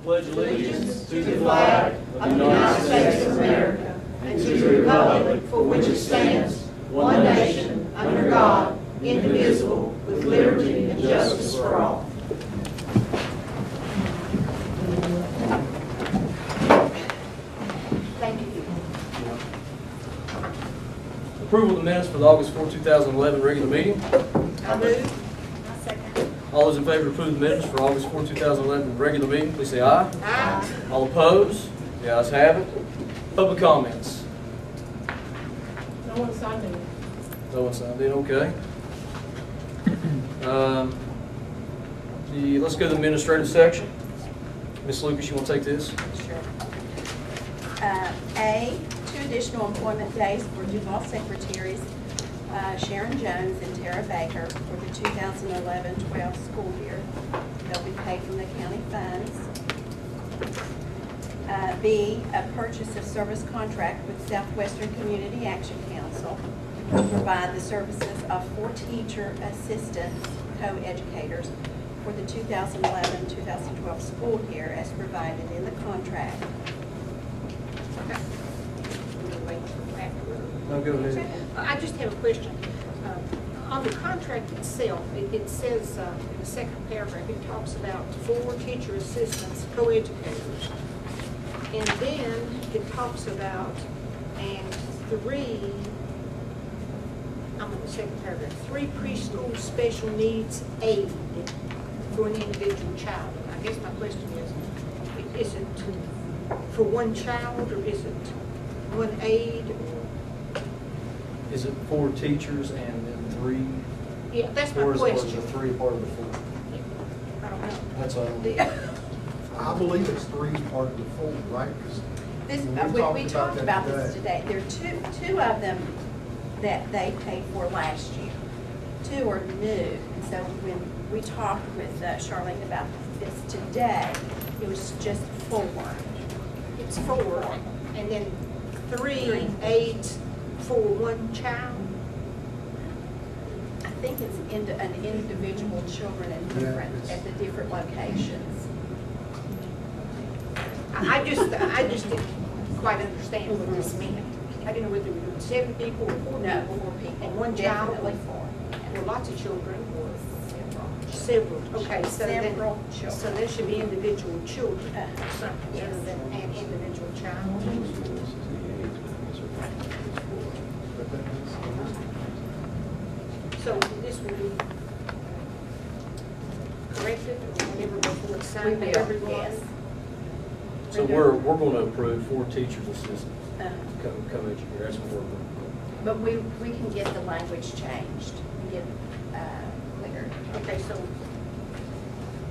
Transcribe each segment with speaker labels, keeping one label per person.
Speaker 1: pledge allegiance
Speaker 2: to the flag of the United States of America and to the republic for which it stands, one nation, under God, indivisible, with liberty and justice for all. Thank you.
Speaker 1: Approval of the minutes for the August 4, 2011 regular meeting.
Speaker 2: I move. I second.
Speaker 1: All those in favor of approving the minutes for August 4, 2011 regular meeting, please say aye.
Speaker 2: Aye.
Speaker 1: All opposed? The ayes have it. Public comments.
Speaker 2: No one signed it.
Speaker 1: No one signed in, okay. Let's go to the administrative section. Ms. Lucas, you want to take this?
Speaker 3: Sure. A, 2 additional employment days for Duval secretaries, Sharon Jones and Tara Baker for the 2011-12 school year. They'll be paid from the county funds. B, a purchase of service contract with Southwestern Community Action Council to provide the services of 4 teacher assistants, co-educators, for the 2011-2012 school year as provided in the contract.
Speaker 1: No, go ahead.
Speaker 4: I just have a question. On the contract itself, it says in the second paragraph, it talks about 4 teacher assistants, co-educators. And then it talks about, and 3, I'm in the second paragraph, 3 preschool special needs aid for an individual child. And I guess my question is it for one child, or is it one aid?
Speaker 1: Is it 4 teachers and then 3?
Speaker 4: Yeah, that's my
Speaker 1: Or is
Speaker 4: question.
Speaker 1: the 3 part of the 4?
Speaker 4: I don't know.
Speaker 1: That's all.
Speaker 5: I believe it's 3 part of the 4, right? 'Cause
Speaker 3: This,
Speaker 5: when
Speaker 3: we talked about this today. There are two of them that they paid for last year. 2 are new. And so when we talked with Charlene about this today, it was just 4.
Speaker 4: It's 4, and then 3 aids for one child.
Speaker 3: I think it's an individual children at the different locations.
Speaker 4: I just didn't quite understand what this meant. I didn't know whether we were doing 7 people or 4
Speaker 3: No,
Speaker 4: people.
Speaker 3: 4 people.
Speaker 4: And one child.
Speaker 3: Definitely 4.
Speaker 4: Or lots of children. Several. Okay, so
Speaker 3: Several
Speaker 4: then,
Speaker 3: children.
Speaker 4: so there should be individual children, something
Speaker 3: Yes.
Speaker 4: other than an individual child. So this will be corrected or whatever before it's signed by everyone?
Speaker 3: Yes.
Speaker 1: So we're going to approve 4 teachers assistants,
Speaker 3: Uh-huh.
Speaker 1: co-educators. That's what we're going
Speaker 3: But we can get the language changed and get cleared.
Speaker 4: Okay, so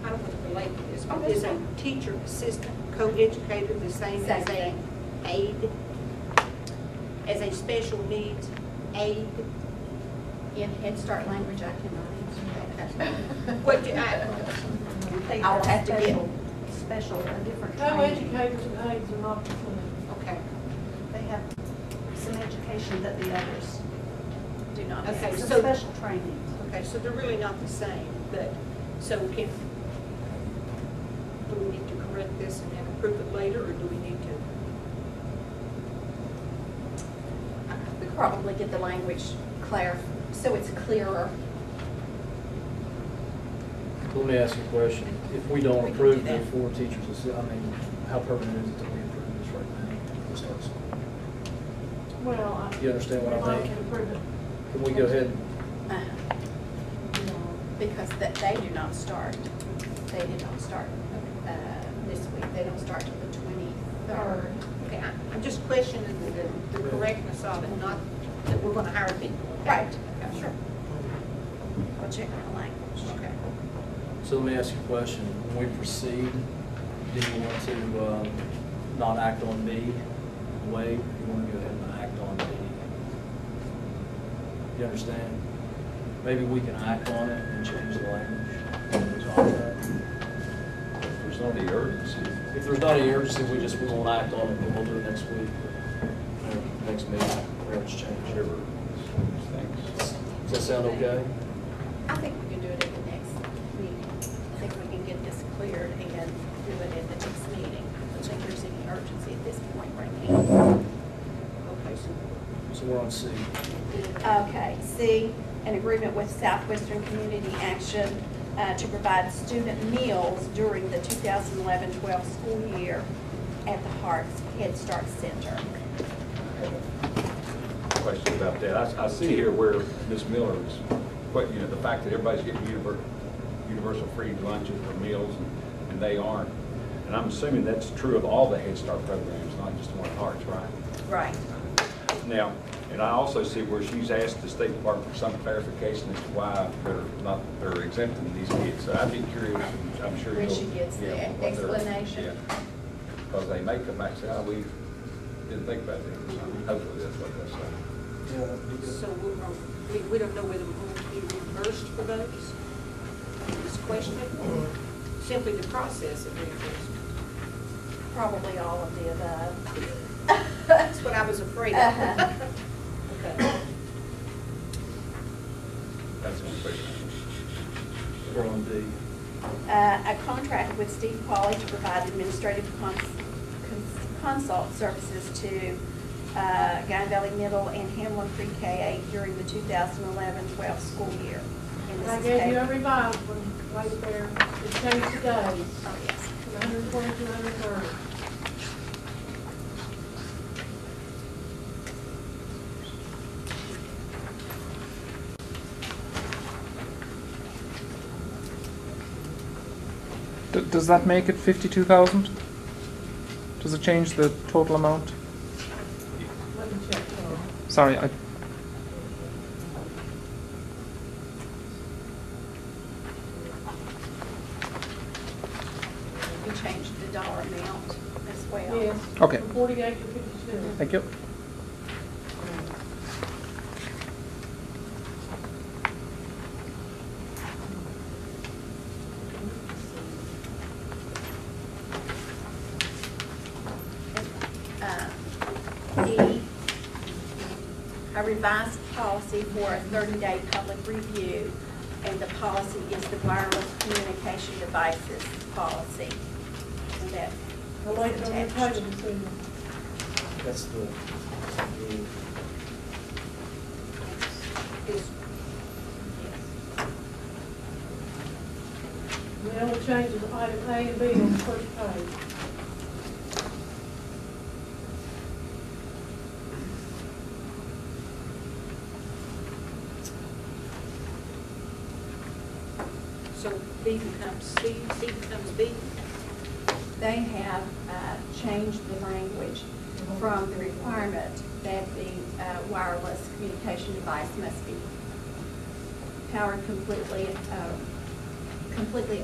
Speaker 4: I don't want to relate to this,
Speaker 3: Oh,
Speaker 4: but
Speaker 3: that's
Speaker 4: is a
Speaker 3: fine.
Speaker 4: teacher assistant co-educator the same
Speaker 3: Same
Speaker 4: as a
Speaker 3: thing.
Speaker 4: aide? As a special needs aide?
Speaker 3: In Head Start language, I cannot answer that.
Speaker 4: What do I,
Speaker 3: I'll have to get
Speaker 6: special, a different training.
Speaker 2: Co-educators and aides are not the same.
Speaker 4: okay.
Speaker 6: They have some education that the others
Speaker 3: do not.
Speaker 4: Okay,
Speaker 3: have.
Speaker 6: Some
Speaker 4: so-
Speaker 6: special training.
Speaker 4: Okay, so they're really not the same, but, so do we need to correct this and then approve it later, or do we need to?
Speaker 3: We could probably get the language clarified so it's clearer.
Speaker 1: Let me ask you a question. If we don't
Speaker 3: We can
Speaker 1: approve
Speaker 3: do
Speaker 1: the
Speaker 3: that.
Speaker 1: 4 teachers assistants, I mean, how permanent is it that we approve this right now? We'll start school.
Speaker 2: Well,
Speaker 1: You understand what I
Speaker 2: I
Speaker 1: mean?
Speaker 2: can approve it.
Speaker 1: Can we go ahead?
Speaker 3: Because they do not start. They did not start this week. They don't start till the 23rd.
Speaker 4: Okay, I'm just questioning the correctness of it, not that we're going to hire people.
Speaker 3: Right.
Speaker 4: Okay.
Speaker 3: Sure. I'll check on the language.
Speaker 4: Okay.
Speaker 1: So let me ask you a question. When we proceed, do you want to not act on B, wait? You want to go ahead and act on B? You understand? Maybe we can act on it and change the language of the contract.
Speaker 7: If there's not any urgency.
Speaker 1: If there's not any urgency, we won't act on it, and we'll do it next week, or next meeting, whatever it's changed.
Speaker 7: Whichever things.
Speaker 1: Does that sound okay?
Speaker 3: I think we can do it at the next meeting. I think we can get this cleared and can do it at the next meeting. I don't think there's any urgency at this point right now.
Speaker 4: Okay,
Speaker 1: So we're on C.
Speaker 3: Okay, C, an agreement with Southwestern Community Action to provide student meals during the 2011-12 school year at the Harts Head Start Center.
Speaker 7: Question about that. I see here where Ms. Miller's, but, the fact that everybody's getting universal free lunches or meals, and they aren't. And I'm assuming that's true of all the Head Start programs, not just the one at Harts, right?
Speaker 3: Right.
Speaker 7: Now, and I also see where she's asked the State Department for some clarification as to why they're exempting these kids. So I'd be curious, and I'm sure
Speaker 3: When
Speaker 7: you'll.
Speaker 3: she gets the
Speaker 7: what their-
Speaker 3: explanation.
Speaker 7: Yeah. Because they may come back and say, oh, we didn't think about that. So hopefully that's what they'll say.
Speaker 1: Yeah, that'd be good.
Speaker 4: so we don't know whether we're going to be reimbursed for those? This question, simply the process of reimbursement.
Speaker 3: Probably all of the above.
Speaker 4: That's what I was afraid of.
Speaker 3: Uh-huh.
Speaker 4: Okay.
Speaker 7: That's one question.
Speaker 1: We're on D.
Speaker 3: A contract with Steve Pauley to provide administrative consult services to Guy Valley Middle and Hamlin Pre-K-8 during the 2011-12 school year. And this
Speaker 8: I
Speaker 3: is
Speaker 8: gave you
Speaker 3: paid-
Speaker 8: every Bible one right there. It changed the days,
Speaker 3: Oh, yes.
Speaker 8: 120 to 130.
Speaker 9: Does that make it 52,000? Does it change the total amount?
Speaker 8: Let me check.
Speaker 9: Sorry, I.
Speaker 3: We changed the dollar amount as well.
Speaker 8: Yes.
Speaker 9: Okay.
Speaker 8: From 48 to 52.
Speaker 9: Thank you.
Speaker 3: E, a revised policy for a 30-day public review, and the policy is the wireless communication devices policy. And that
Speaker 8: I'm waiting
Speaker 3: is
Speaker 8: on your
Speaker 3: attached.
Speaker 8: title decision.
Speaker 1: That's the,
Speaker 3: Is-
Speaker 8: The only changes are item A and B on the first page.
Speaker 4: So B becomes C, C becomes B.
Speaker 3: They have changed the language from the requirement that the wireless communication device must be powered completely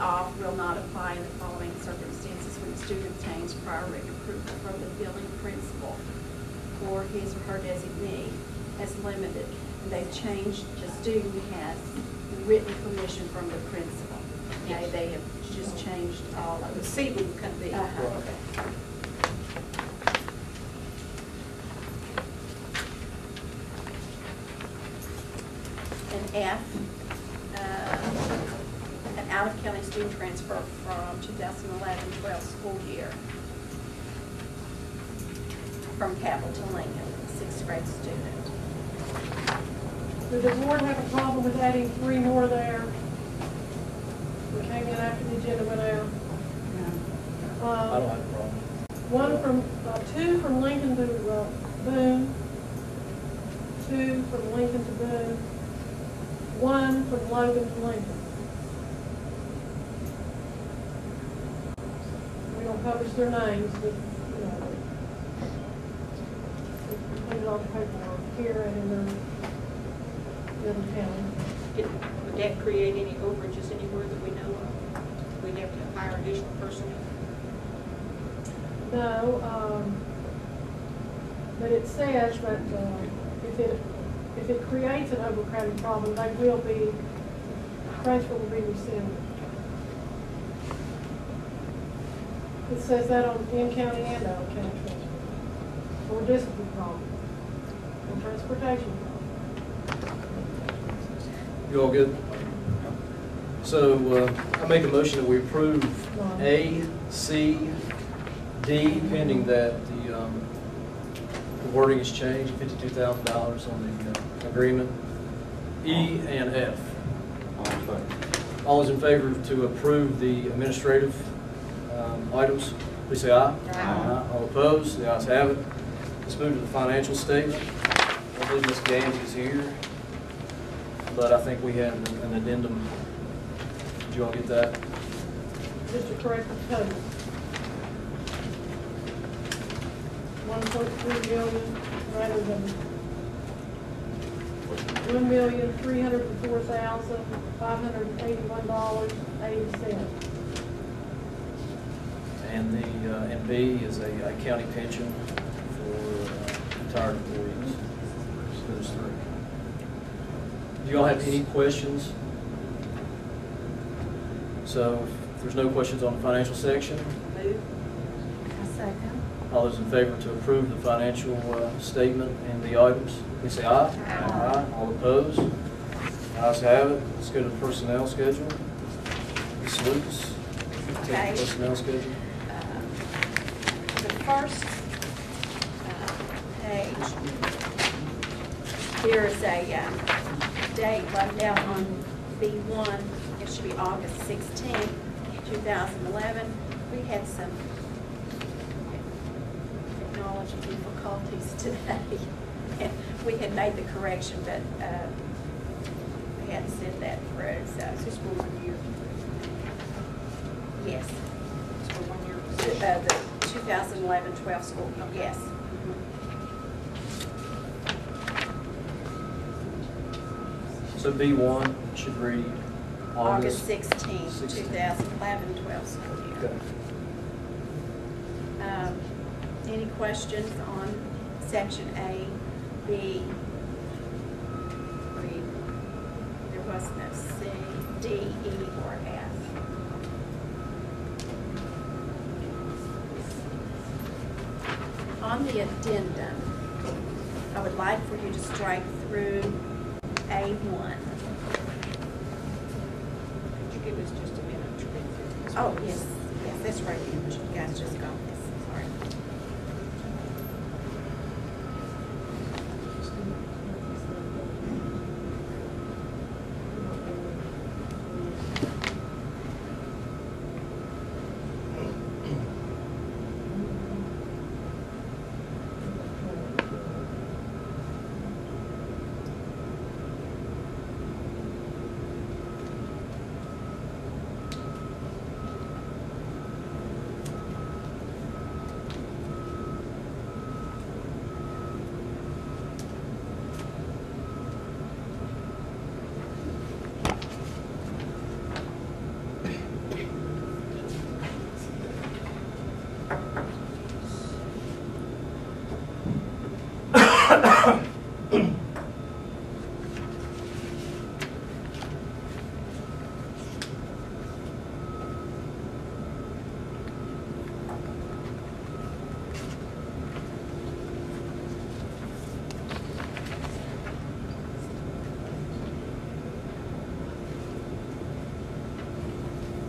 Speaker 3: off, will not apply in the following circumstances when the student obtains prior written approval from the building principal or his or her designee as limited. And they've changed, the student has written permission from the principal. Okay, they have just changed all of
Speaker 4: The
Speaker 3: it.
Speaker 4: C would become B.
Speaker 3: Uh-huh. And F, an out-of-county student transfer from 2011-12 school year from Cabell to Lincoln, sixth grade student.
Speaker 8: Did the board have a problem with adding 3 more there? We came in after the agenda went out.
Speaker 1: I don't have a problem.
Speaker 8: One from, 2 from Lincoln to Boone, 2 from Lincoln to Boone, 1 from Logan to Lincoln. We don't publish their names, but, we put it on the paperwork here and in the other county.
Speaker 4: Would that create any overages anywhere that we know of? We'd have to hire additional personnel?
Speaker 8: No, but it says that if it creates an overcrowding problem, transfer will be rescinded. It says that on in-county and out-of-county transfer. Or discipline problem, or transportation problem.
Speaker 1: You all good? So I make a motion that we approve A, C, D, pending that the wording is changed, $52,000 on the agreement. E and F. All those in favor to approve the administrative items, please say aye. Aye. All opposed, the ayes have it. Let's move to the financial statement. I believe Ms. Gaines is here, but I think we had an addendum. Did you all get that?
Speaker 8: Just to correct the total. 1.3 million rather than 1,304,581.80.
Speaker 1: And B is a county pension for retired employees. So those three. Do you all have any questions? So if there's no questions on the financial section,
Speaker 3: Move. I second.
Speaker 1: all those in favor to approve the financial statement and the items, please say aye. Aye. All opposed? Ayes have it. Let's go to the personnel schedule. Ms. Lucas, take
Speaker 3: Okay.
Speaker 1: the personnel schedule.
Speaker 3: The first page, there is a date left out on B1. It should be August 16th, 2011. We had some technology difficulties today. And we had made the correction, but we hadn't sent that through, so.
Speaker 4: Is this for 1 year?
Speaker 3: Yes.
Speaker 4: It's for 1 year.
Speaker 3: The 2011-12 school, yes.
Speaker 1: So B1 should read
Speaker 3: August
Speaker 1: August.
Speaker 3: 16th, 2011-12 school year.
Speaker 1: Okay.
Speaker 3: Any questions on section A, B? There was no C, D, E, or F. On the addendum, I would like for you to strike through A1.
Speaker 4: Could you give us just a minute to read through this?
Speaker 3: Oh, yes, yes, that's right, you guys just got this, sorry.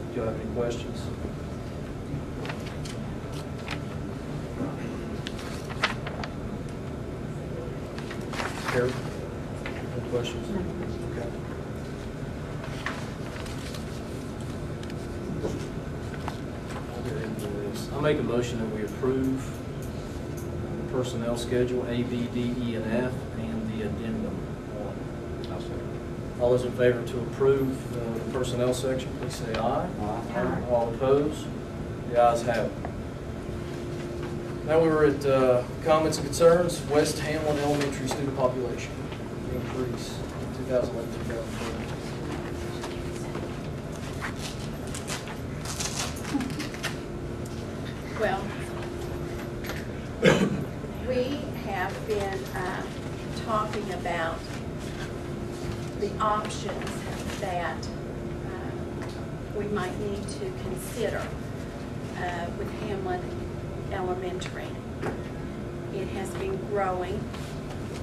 Speaker 1: Do you have any questions? Carrie? Any questions? Okay. I'll get into this. I'll make a motion that we approve the personnel schedule A, B, D, E, and F, and the addendum one.
Speaker 7: I'll second.
Speaker 1: All those in favor to approve the personnel section, please say aye.
Speaker 3: Aye.
Speaker 1: All opposed? The ayes have it. Now we're at comments and concerns. West Hamlin Elementary student population increase 2011-2012.
Speaker 3: Well, we have been talking about the options that we might need to consider with Hamlin Elementary. It has been growing.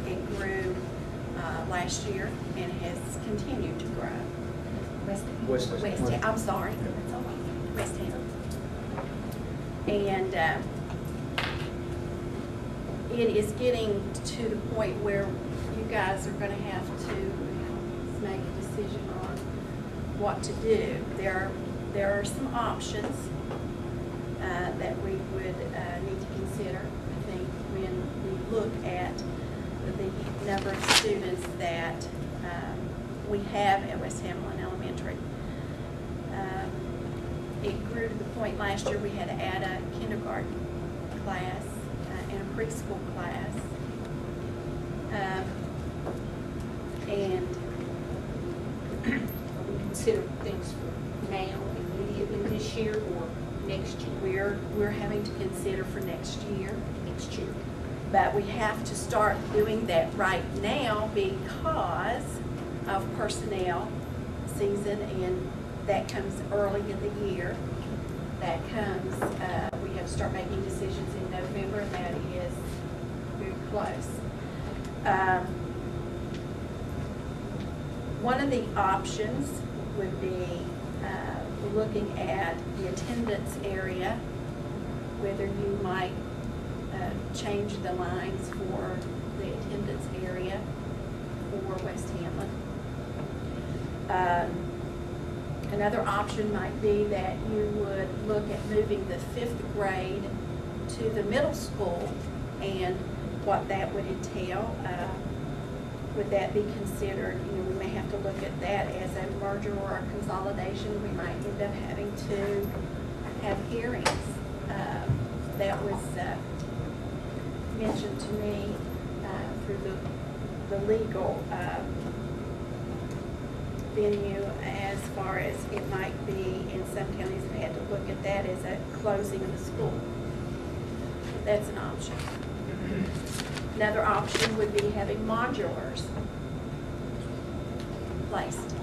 Speaker 3: It grew last year and has continued to grow.
Speaker 1: West Ham.
Speaker 3: West Ham, I'm sorry, that's all right, West Ham. And it is getting to the point where you guys are gonna have to make a decision on what to do. There are some options that we would need to consider, I think, when we look at the number of students that we have at West Hamlin Elementary. It grew to the point last year we had to add a kindergarten class and a preschool class. And
Speaker 4: We consider things for now, immediately this year or next year?
Speaker 3: we're having to consider for next year.
Speaker 4: Next year.
Speaker 3: But we have to start doing that right now because of personnel season, and that comes early in the year. That comes, we have to start making decisions in November, and that is very close. One of the options would be looking at the attendance area, whether you might change the lines for the attendance area for West Hamlin. Another option might be that you would look at moving the 5th grade to the middle school and what that would entail. Would that be considered, you know, we may have to look at that as a merger or a consolidation. We might end up having to have hearings. That was mentioned to me through the legal venue, as far as it might be, in some counties have had to look at that as a closing of the school. That's an option. Another option would be having modulars placed.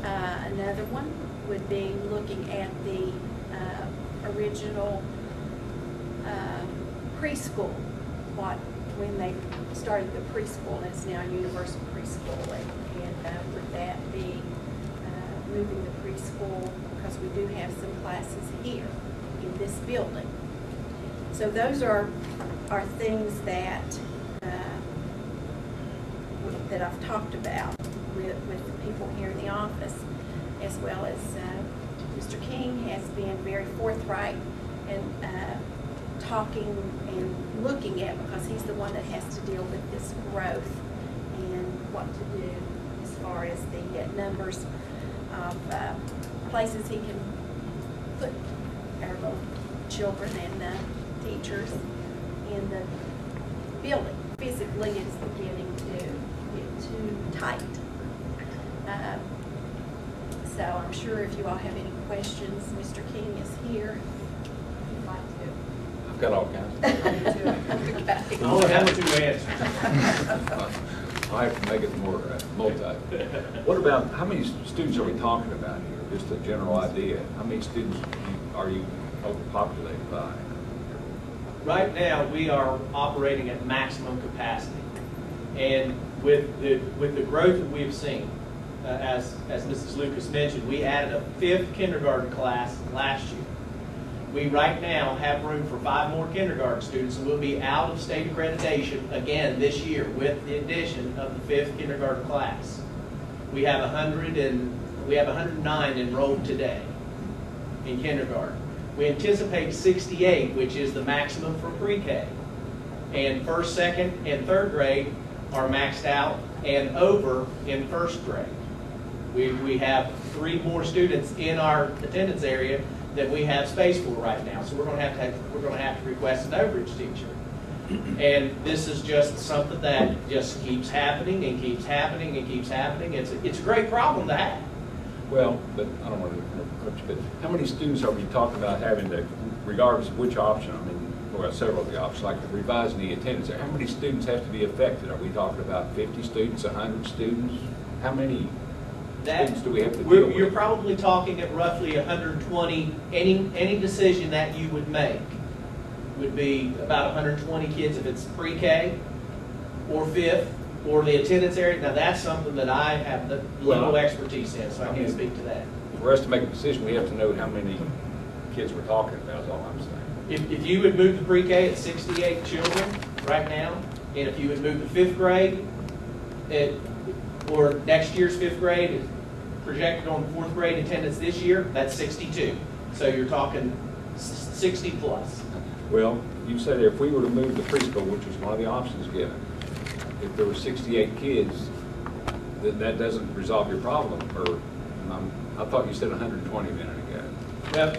Speaker 3: Another one would be looking at the original preschool, when they started the preschool, and it's now universal preschool, and would that be moving the preschool, because we do have some classes here in this building. So those are things that that I've talked about with the people here in the office, as well as Mr. King has been very forthright and talking and looking at, because he's the one that has to deal with this growth and what to do as far as the numbers of places he can put our little children and teachers in the building. Physically, it's beginning to get too tight. So I'm sure if you all have any questions, Mr. King is here. If you'd like to.
Speaker 7: I've got all kinds.
Speaker 3: Okay.
Speaker 10: I only have 2 answers.
Speaker 7: I have to make it more multi. What about, how many students are we talking about here? Just a general idea. How many students are you overpopulated by?
Speaker 10: Right now, we are operating at maximum capacity. And with the growth that we've seen, as Mrs. Lucas mentioned, we added a 5th kindergarten class last year. We right now have room for 5 more kindergarten students, and we'll be out of state accreditation again this year with the addition of the 5th kindergarten class. We have 109 enrolled today in kindergarten. We anticipate 68, which is the maximum for pre-K. And 1st, 2nd, and 3rd grade are maxed out and over in 1st grade. We have 3 more students in our attendance area that we have space for right now. So we're going to have to request an overage teacher. And this is just something that just keeps happening and keeps happening and keeps happening. It's a great problem to have.
Speaker 7: Well, but I don't want to interrupt you, but how many students are we talking about having to, regardless of which option? I mean, we've got several of the options, like revising the attendance. How many students have to be affected? Are we talking about 50 students, 100 students? How many students do we have to deal with?
Speaker 10: You're probably talking at roughly 120. Any decision that you would make would be about 120 kids if it's pre-K or 5th, or the attendance area, now that's something that I have the little
Speaker 7: Well,
Speaker 10: expertise in, so I can't speak to that.
Speaker 7: For us to make a decision, we have to know how many kids we're talking about, is all I'm saying.
Speaker 10: If you would move the pre-K at 68 children right now, and if you would move the fifth grade, or next year's fifth grade, projected on fourth grade attendance this year, that's 62. So you're talking 60 plus.
Speaker 7: Well, you said if we were to move the preschool, which was one of the options given, if there were 68 kids, that doesn't resolve your problem, or I thought you said 120 a minute ago.
Speaker 10: Well,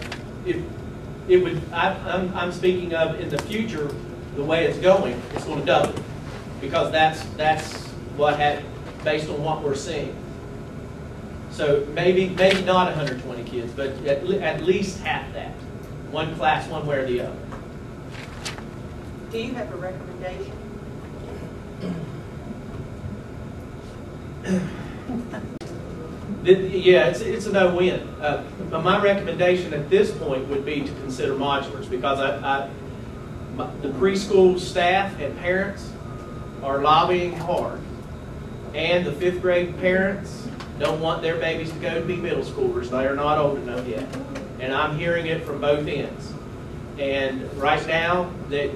Speaker 10: it would, I'm speaking of in the future, the way it's going, it's going to double, because that's what had, based on what we're seeing. So maybe not 120 kids, but at least half that. One class, one way or the other.
Speaker 2: Do you have a recommendation?
Speaker 10: Yeah, it's a no-win. My recommendation at this point would be to consider modulars, because the preschool staff and parents are lobbying hard, and the fifth grade parents don't want their babies to go to be middle schoolers. They are not old enough yet, and I'm hearing it from both ends. And right now, the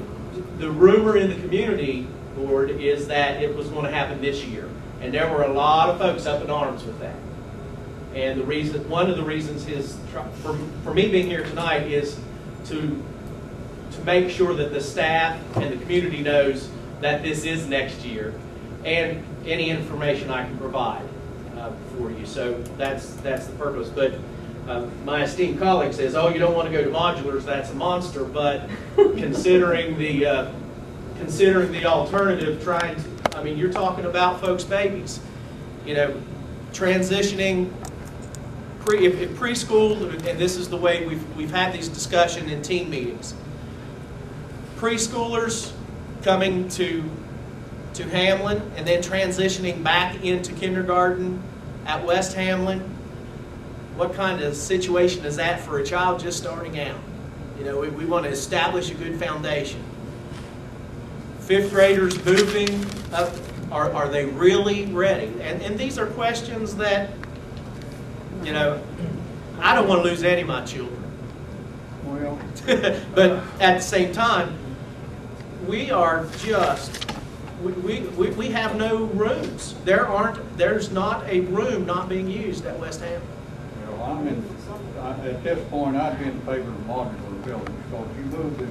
Speaker 10: rumor in the community board is that it was going to happen this year, and there were a lot of folks up in arms with that. And one of the reasons is, for me being here tonight, is to make sure that the staff and the community knows that this is next year, and any information I can provide for you. So that's the purpose. But my esteemed colleague says, "Oh, you don't want to go to modulars? That's a monster." But considering the alternative, I mean, you're talking about folks' babies, you know, transitioning. If preschool, and this is the way we've had these discussions in team meetings, preschoolers coming to Hamlin and then transitioning back into kindergarten at West Hamlin, what kind of situation is that for a child just starting out? You know, we want to establish a good foundation. Fifth graders moving up, are they really ready? And these are questions that, you know, I don't want to lose any of my children.
Speaker 5: Well,
Speaker 10: but at the same time, we are just, we have no rooms. There's not a room not being used at West Ham.
Speaker 11: Well, at this point, I'd be in favor of modular buildings, because if you move the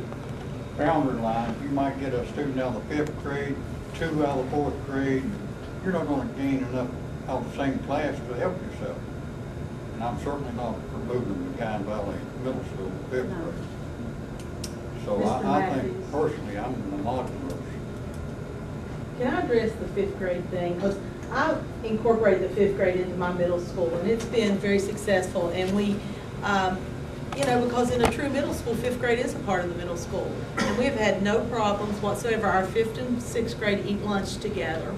Speaker 11: boundary lines, you might get a student out of the fifth grade, 2 out of the fourth grade. You're not going to gain enough out of the same class to help yourself. And I'm certainly not removing the Guyan Valley Middle School fifth grade. So I think personally, I'm in the modulars.
Speaker 12: Can I address the fifth grade thing? Because I incorporated the fifth grade into my middle school, and it's been very successful. And we, you know, because in a true middle school, fifth grade is a part of the middle school. And we've had no problems whatsoever. Our fifth and sixth grade eat lunch together.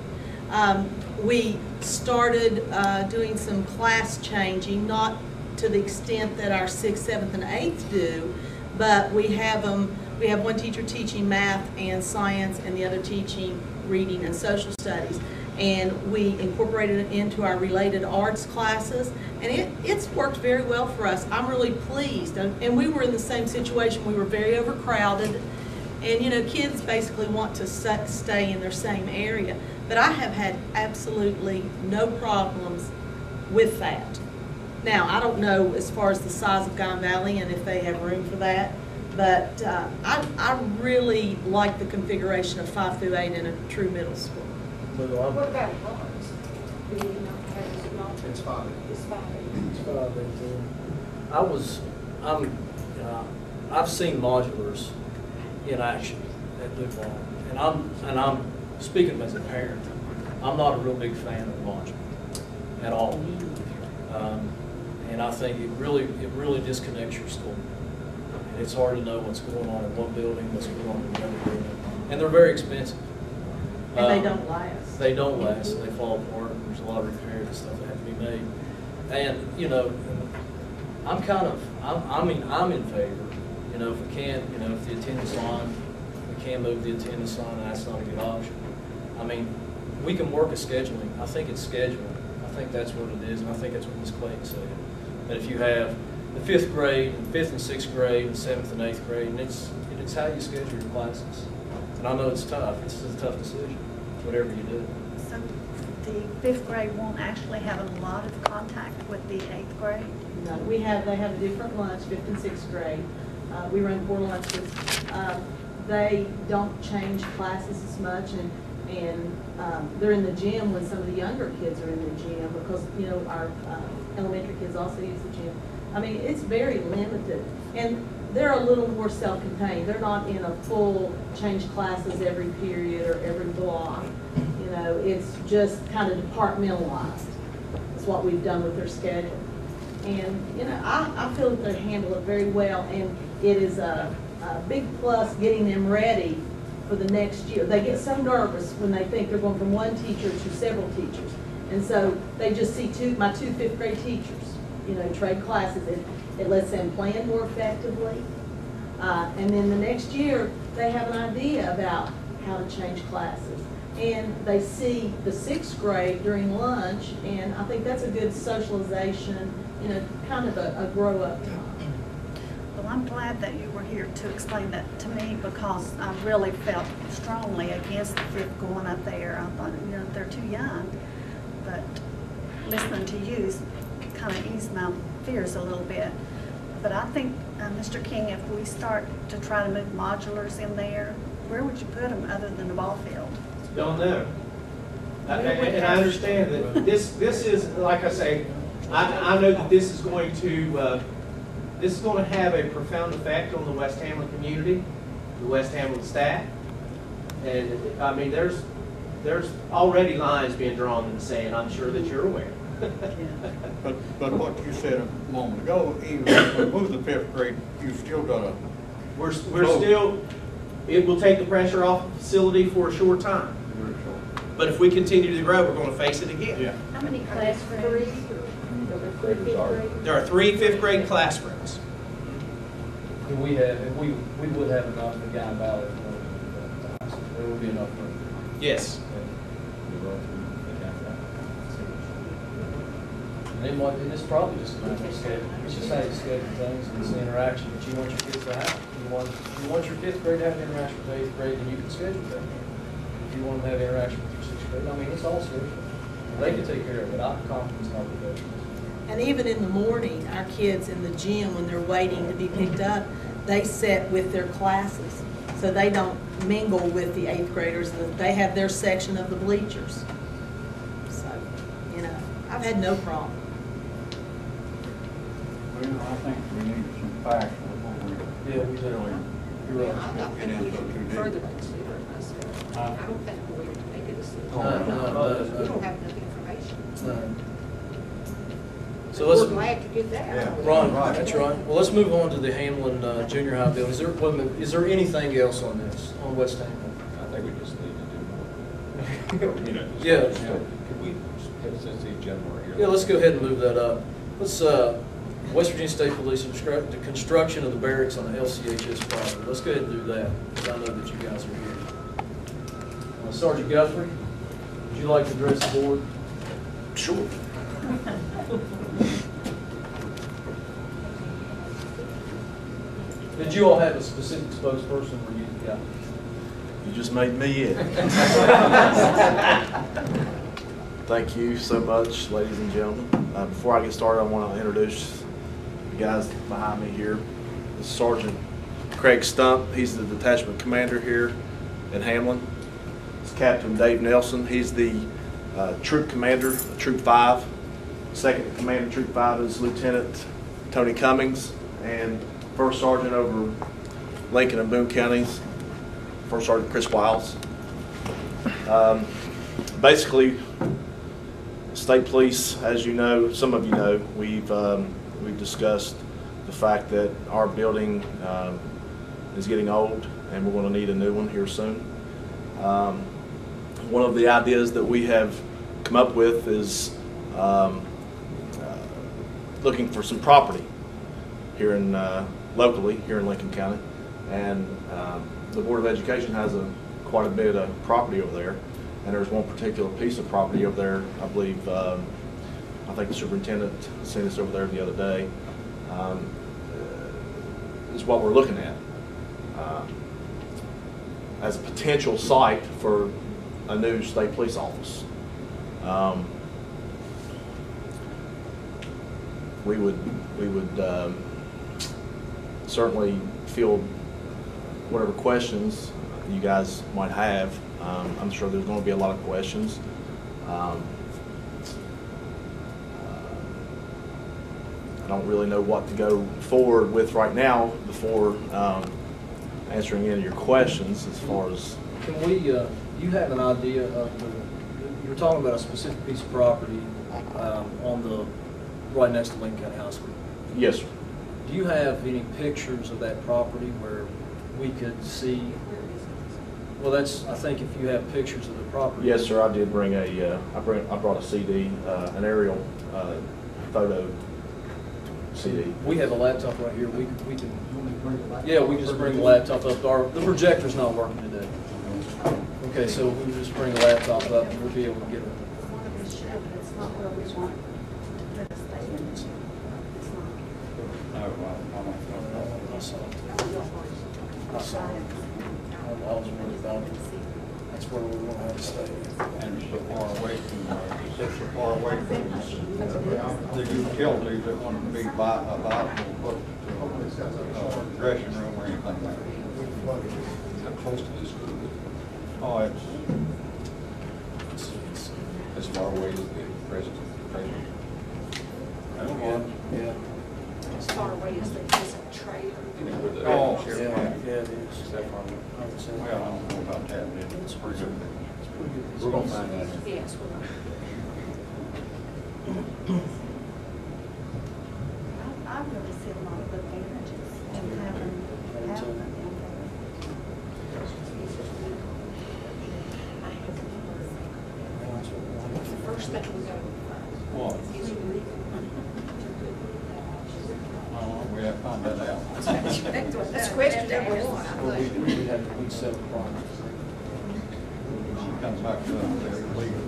Speaker 12: We started doing some class changing, not to the extent that our 6th, 7th, and 8th do, but we have one teacher teaching math and science, and the other teaching reading and social studies. And we incorporated it into our related arts classes, and it's worked very well for us. I'm really pleased. And we were in the same situation. We were very overcrowded, and you know, kids basically want to stay in their same area. But I have had absolutely no problems with that. Now, I don't know as far as the size of Guyan Valley and if they have room for that, but I really like the configuration of 5 through 8 in a true middle school.
Speaker 2: What about Lawrence? Do you know, has it not?
Speaker 5: It's 5.
Speaker 2: It's 5.
Speaker 1: It's 5. I've seen modulars in action at DuPont, and I'm speaking as a parent. I'm not a real big fan of modular at all, and I think it really disconnects your school. And it's hard to know what's going on in one building, what's going on in another building, and they're very expensive.
Speaker 12: And they don't last.
Speaker 1: They don't last, and they fall apart, and there's a lot of repairs and stuff that have to be made. And, you know, I'm in favor, you know, if we can't, you know, if the attendance line, we can't move the attendance line, and that's not a good option. I mean, we can work a scheduling. I think it's scheduling. I think that's what it is, and I think that's what Ms. Clayton said. That if you have the 5th grade, and 5th and 6th grade, and 7th and 8th grade, and it's how you schedule your classes. And I know it's tough. It's a tough decision, whatever you do.
Speaker 6: So the 5th grade won't actually have a lot of contact with the 8th grade?
Speaker 12: No, they have a different lunch, 5th and 6th grade. We run 4 lunches. They don't change classes as much, and they're in the gym when some of the younger kids are in the gym, because, you know, our elementary kids also use the gym. I mean, it's very limited, and they're a little more self-contained. They're not in a full change classes every period or every block. You know, it's just kind of departmentalized. That's what we've done with their schedule. And, you know, I feel that they handle it very well, and it is a big plus getting them ready for the next year. They get so nervous when they think they're going from one teacher to several teachers. And so they just see my two 5th grade teachers, you know, trade classes. It lets them plan more effectively. And then the next year, they have an idea about how to change classes. And they see the 6th grade during lunch, and I think that's a good socialization, you know, kind of a grow-up time.
Speaker 6: Well, I'm glad that you were here to explain that to me, because I really felt strongly against the 5th going up there. I thought, you know, they're too young. But listening to you kind of eased my fears a little bit. But I think, Mr. King, if we start to try to move modulars in there, where would you put them other than the ball field?
Speaker 10: Don't know. And I understand that this is, like I say, I know that this is going to have a profound effect on the West Hamlin community, the West Hamlin staff. And I mean, there's already lines being drawn in the sand. I'm sure that you're aware.
Speaker 11: But what you said a moment ago, even if we move the 5th grade, you've still got to.
Speaker 10: We're still. It will take the pressure off the facility for a short time. But if we continue to grow, we're going to face it again.
Speaker 11: Yeah.
Speaker 6: How many classrooms?
Speaker 10: There are 3 5th grade classrooms.
Speaker 1: And we would have enough in Guy Valley. There would be enough room.
Speaker 10: Yes.
Speaker 1: And it's probably just a matter of schedule. It's just how you schedule things, and it's the interaction that you want your kids to have. If you want your 5th grade to have interaction with 8th grade, then you can schedule that. If you want them to have interaction with your 6th grade, I mean, it's all scheduled. They can take care of it. I'm confident in our professionals.
Speaker 12: And even in the morning, our kids in the gym, when they're waiting to be picked up, they sit with their classes. So they don't mingle with the 8th graders. They have their section of the bleachers. So, you know, I've had no problem.
Speaker 11: Well, I think we need some facts before we.
Speaker 1: Yeah, we do. You're right.
Speaker 4: I'm not
Speaker 11: Get into it too deep.
Speaker 4: further consider it myself. I don't think we're going to make a decision.
Speaker 1: No.
Speaker 4: We don't have enough information.
Speaker 1: No. So
Speaker 4: We're
Speaker 1: let's,
Speaker 4: glad to get that.
Speaker 11: Yeah.
Speaker 1: Ron, that's right. Well, let's move on to the Hamlin Junior High building. Is there anything else on this, on West Hamlin?
Speaker 7: I think we just need to do more. You know, just-
Speaker 1: Yeah.
Speaker 7: Could we, since these gentlemen are here.
Speaker 1: Yeah, let's go ahead and move that up. Let's, West Virginia State Police, the construction of the barracks on the LCHS property. Let's go ahead and do that, because I know that you guys are here. Sergeant Guthrie, would you like to address the board?
Speaker 13: Sure.
Speaker 1: Did you all have a specific spokesperson, or you? Yeah.
Speaker 13: You just made me it. Thank you so much, ladies and gentlemen. Before I get started, I want to introduce the guys behind me here. This is Sergeant Craig Stump. He's the detachment commander here in Hamlin. It's Captain Dave Nelson. He's the troop commander of Troop 5. Second in command of Troop 5 is Lieutenant Tony Cummings, and First Sergeant over Lincoln and Boone counties, First Sergeant Chris Wiles. Basically, state police, as you know, some of you know, we've discussed the fact that our building is getting old, and we're going to need a new one here soon. One of the ideas that we have come up with is looking for some property here in locally here in Lincoln County, and the Board of Education has quite a bit of property over there, And there's one particular piece of property over there, I believe, I think the superintendent sent us over there the other day, is what we're looking at as a potential site for a new state police office. We would certainly field whatever questions you guys might have. I'm sure there's going to be a lot of questions. I don't really know what to go forward with right now before answering any of your questions as far as.
Speaker 1: Can we, you have an idea of you're talking about a specific piece of property on the, right next to Lincoln County High School?
Speaker 13: Yes, sir.
Speaker 1: Do you have any pictures of that property where we could see? Well, that's, I think if you have pictures of the property.
Speaker 13: Yes, sir. I did bring a, I brought a CD, an aerial photo CD.
Speaker 1: We have a laptop right here. We can. Yeah, we can just bring the laptop up. The projector's not working today. Okay, so we just bring the laptop up and we'll be able to get it.
Speaker 6: It's not where we want to put a stadium. It's not.
Speaker 1: I saw it. I saw it. I was worried about it. That's where we want to have a stadium.
Speaker 11: And it's so far away from, it's so far away from the utilities that want to be a viable dressing room or anything like that.
Speaker 5: How close to the school?
Speaker 11: Oh,
Speaker 5: As far away as the present.
Speaker 1: Yeah.
Speaker 4: As far away as the present trailer.
Speaker 11: oh,
Speaker 1: Yeah,
Speaker 11: yeah.
Speaker 1: it is. I would say.
Speaker 11: Well, I don't know about that, but it's pretty good.
Speaker 5: We're gonna find out.
Speaker 4: Yes, we're going
Speaker 6: I really see a lot of advantages to having them down there.
Speaker 4: It's the first thing we go.
Speaker 11: What? We have to find that out.
Speaker 4: That's question number one.
Speaker 1: Well, we'd have to, we'd set a project.
Speaker 11: She comes back to us, they're legal.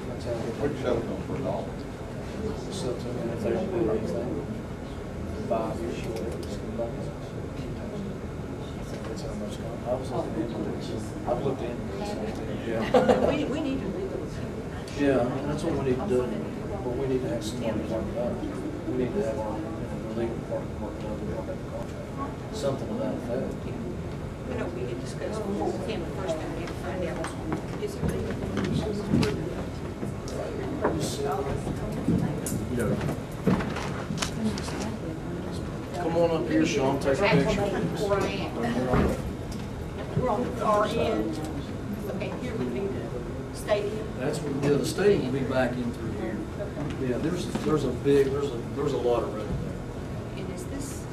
Speaker 1: That's how we
Speaker 11: We sell them for $1.
Speaker 1: So, if there's anything, 5 years short, it's about it. That's how much, I was looking into it. I've looked into it. Yeah.
Speaker 4: We need to read those.
Speaker 1: Yeah, I mean, that's what we need to do, but we need to have somebody work it out. We need to have our legal department work it out, work out the contract, something to that effect.
Speaker 4: You know, we had discussed with him the first time, we had to find out, is it legal?
Speaker 13: You know,
Speaker 1: Come on up here, Sean, take a picture.
Speaker 4: Where I am. We're on the far end. Okay, here would be the stadium.
Speaker 1: That's what, yeah, the stadium will be back in through here. Yeah, there's a lot of room there.
Speaker 4: And is this,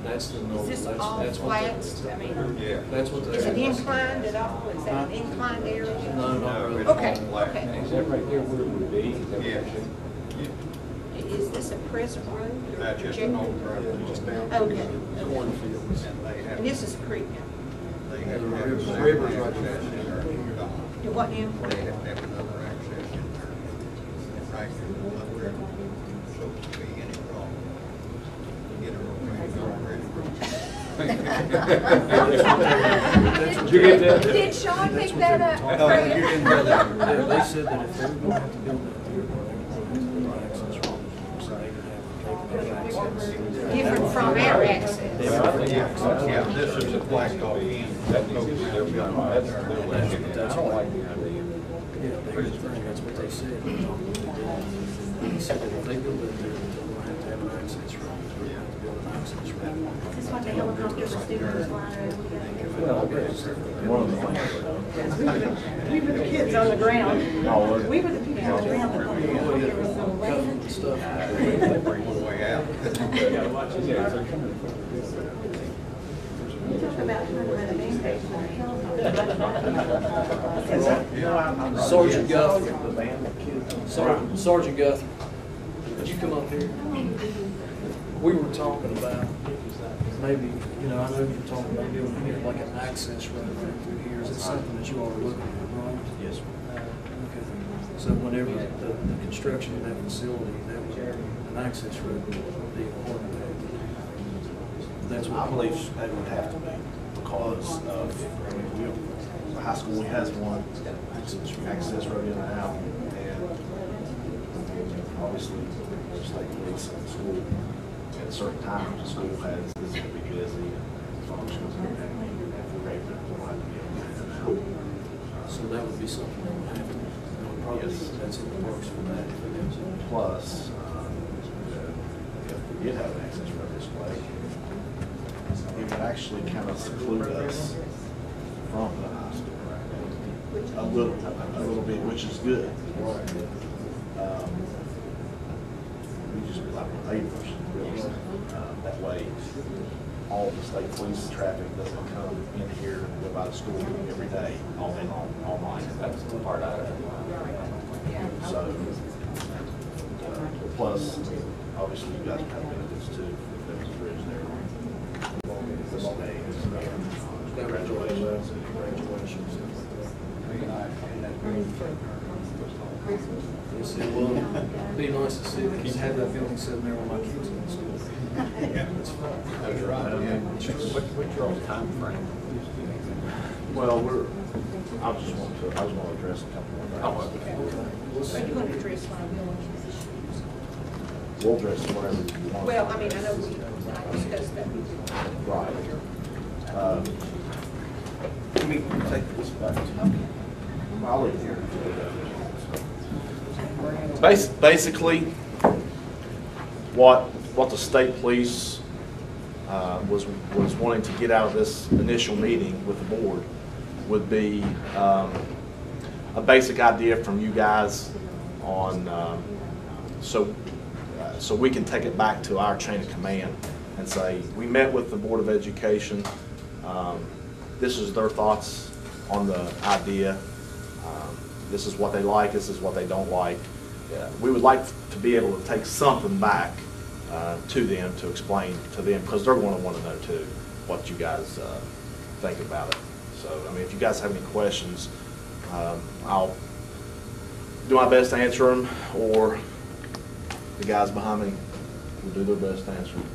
Speaker 1: That's the
Speaker 4: is
Speaker 1: north.
Speaker 4: this
Speaker 1: That's
Speaker 4: all
Speaker 1: what the-
Speaker 4: flats? I mean,
Speaker 11: Yeah.
Speaker 1: That's what the.
Speaker 4: is it inclined at all? Is that an inclined area?
Speaker 1: No, not really.
Speaker 4: Okay,
Speaker 7: Is
Speaker 4: okay.
Speaker 7: that right there where it would be? Is that what
Speaker 11: Yeah.
Speaker 7: you're saying?
Speaker 4: Is this a present road? or
Speaker 11: That's just
Speaker 4: projected?
Speaker 11: an old road, just down.
Speaker 4: Okay.
Speaker 1: Cornfields.
Speaker 11: And they have,
Speaker 4: And this is creek now.
Speaker 11: they have to have
Speaker 5: The
Speaker 11: separate
Speaker 5: river's right
Speaker 11: access
Speaker 5: there.
Speaker 11: in there.
Speaker 4: Do what now?
Speaker 11: They have to have another access in there. Right there, up there. So to be any problem, get a
Speaker 7: Did you get that?
Speaker 3: Did Sean pick that up?
Speaker 11: Oh, you didn't know that.
Speaker 1: Yeah, they said that if they were going to have to build that here, they would have access roads, so they could have access.
Speaker 4: Different from our access.
Speaker 11: Yeah, this is a blacktop end.
Speaker 7: That needs to be there, that's, I don't like the idea.
Speaker 1: Yeah, David Spring, that's what they said. They said that if they build it there, they're going to have an access road. They're going to have to build an access road.
Speaker 6: That's what the helicopter students flying around.
Speaker 7: Well, one of the
Speaker 6: We were the kids on the ground.
Speaker 7: Oh,
Speaker 6: We were the people on the ground. That thought it was so raining.
Speaker 1: Stuff.
Speaker 11: They bring one way out.
Speaker 6: You talk about trying to let a man
Speaker 1: Sergeant Guthrie. Sergeant Guthrie, would you come up here? We were talking about maybe, you know, I know you're talking about building here like an access road right through here. Is it something that you all are looking at, right?
Speaker 13: Yes, sir.
Speaker 1: Okay. So whenever the construction of that facility, that would, an access road would be important. That's
Speaker 13: I
Speaker 1: what
Speaker 13: believe it would have to be because of, I mean, the high school only has one access road in and out, and obviously, just like police in school, at certain times, the school has, is going to be busy, functions, and if we're able to, we'll have to be able to get in and out.
Speaker 1: So that would be something that would have to, probably,
Speaker 13: Yes.
Speaker 1: that's in the works for that. If it is.
Speaker 13: Plus, if we did have an access road this way, it would actually kind of seclude us from the high school. A little bit, which is good. We just be like neighbors, really. That way, all the state police traffic doesn't come in here and go by the school every day, all day long, all night. That's the part I So, plus, obviously, you guys have benefits too, if there was a bridge there. This day, congratulations.
Speaker 1: Yes, it will be nice to see that you have that building sitting there with my kids in school. It's fun.
Speaker 7: That's right. What's your time frame?
Speaker 13: Well, I just want to address a couple more things.
Speaker 4: Are you going to address liability issues?
Speaker 13: We'll address whatever you want.
Speaker 4: Well, I mean, I know I discussed that with you.
Speaker 13: Right. Let me take this back. I'll leave it here. Basically, what the state police was wanting to get out of this initial meeting with the board would be a basic idea from you guys on so we can take it back to our chain of command and say, we met with the Board of Education. This is their thoughts on the idea. This is what they like, this is what they don't like. We would like to be able to take something back to them to explain to them, because they're going to want to know too what you guys think about it. So, I mean, if you guys have any questions, I'll do my best to answer them, or the guys behind me will do their best to answer them.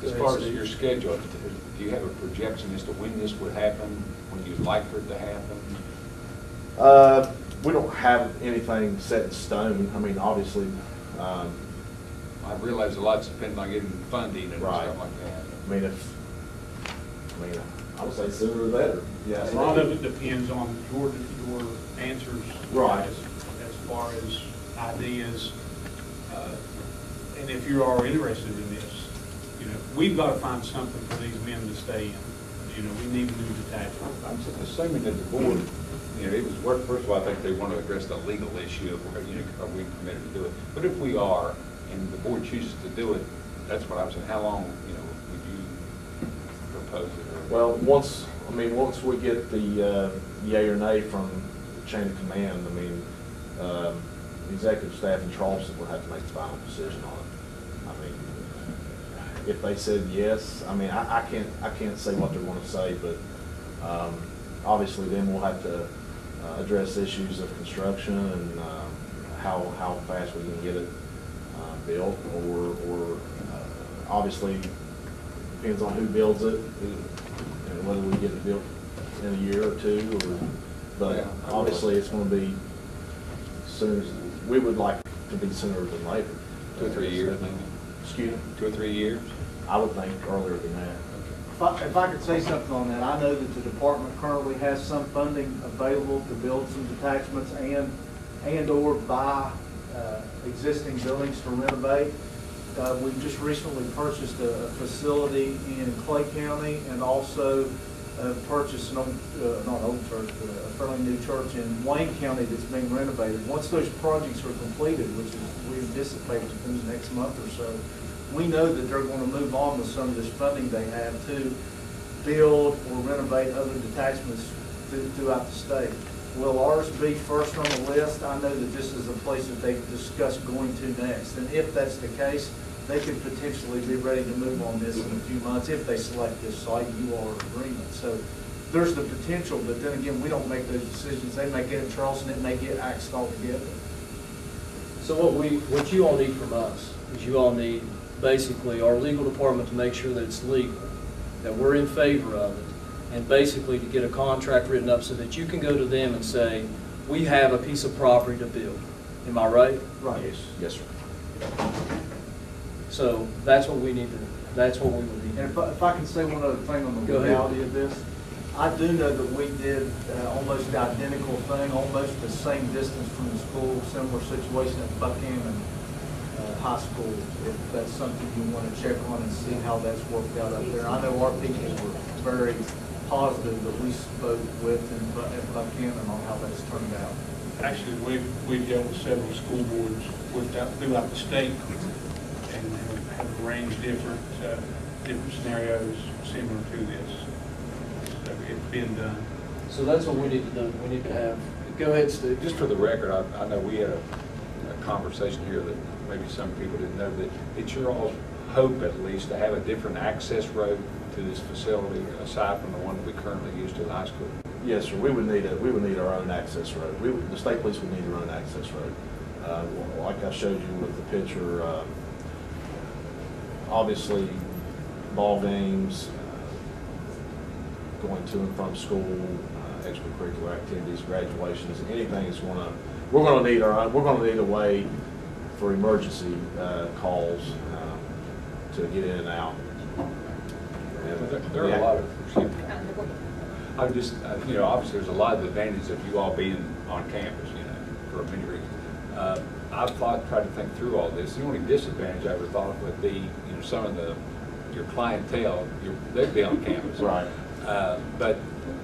Speaker 7: As far as your schedule, do you have a projection as to when this would happen, when you'd like for it to happen?
Speaker 13: We don't have anything set in stone. I mean, obviously.
Speaker 7: I realize a lot's depending on getting funding and
Speaker 13: Right.
Speaker 7: stuff like that.
Speaker 13: I mean, I would say sooner the better. Yeah.
Speaker 14: A lot of it depends on your answers.
Speaker 13: Right.
Speaker 14: As far as ideas, and if you are interested in this, you know, we've got to find something for these men to stay in. You know, we need new detachment.
Speaker 7: I'm assuming that the board, you know, it was work. First of all, I think they want to address the legal issue of, you know, are we permitted to do it? But if we are, and the board chooses to do it, that's what I'm saying. How long, you know, would you propose it?
Speaker 13: Well, once we get the yay or nay from the chain of command, I mean, the executive staff in Charleston will have to make the final decision on it. I mean, if they said yes, I mean, I can't say what they're going to say, but obviously then we'll have to address issues of construction and how fast we can get it built, or obviously depends on who builds it, and whether we get it built in a year or two, but
Speaker 7: Yeah,
Speaker 13: obviously it's going to be soon. We would like to be sooner than later.
Speaker 7: 2 or 3 years, maybe?
Speaker 13: Excuse me?
Speaker 7: 2 or 3 years?
Speaker 13: I would think earlier than that.
Speaker 15: If I could say something on that, I know that the department currently has some funding available to build some detachments and/or buy existing buildings to renovate. We've just recently purchased a facility in Clay County, and also purchased not an old church, but a fairly new church in Wayne County that's being renovated. Once those projects are completed, which is we anticipate within the next month or so, we know that they're going to move on with some of this funding they have to build or renovate other detachments throughout the state. Will ours be first on the list? I know that this is a place that they've discussed going to next. And if that's the case, they could potentially be ready to move on this in a few months if they select this site. You are in agreement. So there's the potential, but then again, we don't make those decisions. They may get in Charleston, it may get axed altogether.
Speaker 1: So what you all need from us is you all need basically our legal department to make sure that it's legal, that we're in favor of it, and basically to get a contract written up so that you can go to them and say, we have a piece of property to build. Am I right?
Speaker 15: Right.
Speaker 13: Yes, yes, sir.
Speaker 1: So that's what we need to, that's what we would need.
Speaker 15: And if I can say one other thing on the
Speaker 1: Go ahead.
Speaker 15: legality of this, I do know that we did almost the identical thing, almost the same distance from the school, similar situation at Buchanan High School, if that's something you want to check on and see how that's worked out up there. I know our people were very positive that we spoke with at Buchanan on how that's turned out.
Speaker 14: Actually, we've dealt with several school boards throughout the state and have arranged different scenarios similar to this. So it's been done.
Speaker 1: So that's what we need to do. We need to have, go ahead, Steve.
Speaker 7: Just for the record, I know we had a conversation here that maybe some people didn't know, that it's your all's hope at least to have a different access road to this facility aside from the one that we currently use to the high school.
Speaker 13: Yes, sir. We would need our own access road. The state police would need their own access road. Like I showed you with the picture, obviously ball games, going to and from school, extracurricular activities, graduations, anything is we're going to need a way for emergency calls to get in and out.
Speaker 7: There are a lot of, I'm just, obviously there's a lot of advantages of you all being on campus, for many reasons. I've tried to think through all this. The only disadvantage I ever thought would be, some of your clientele, they'd be on campus.
Speaker 13: Right.
Speaker 7: But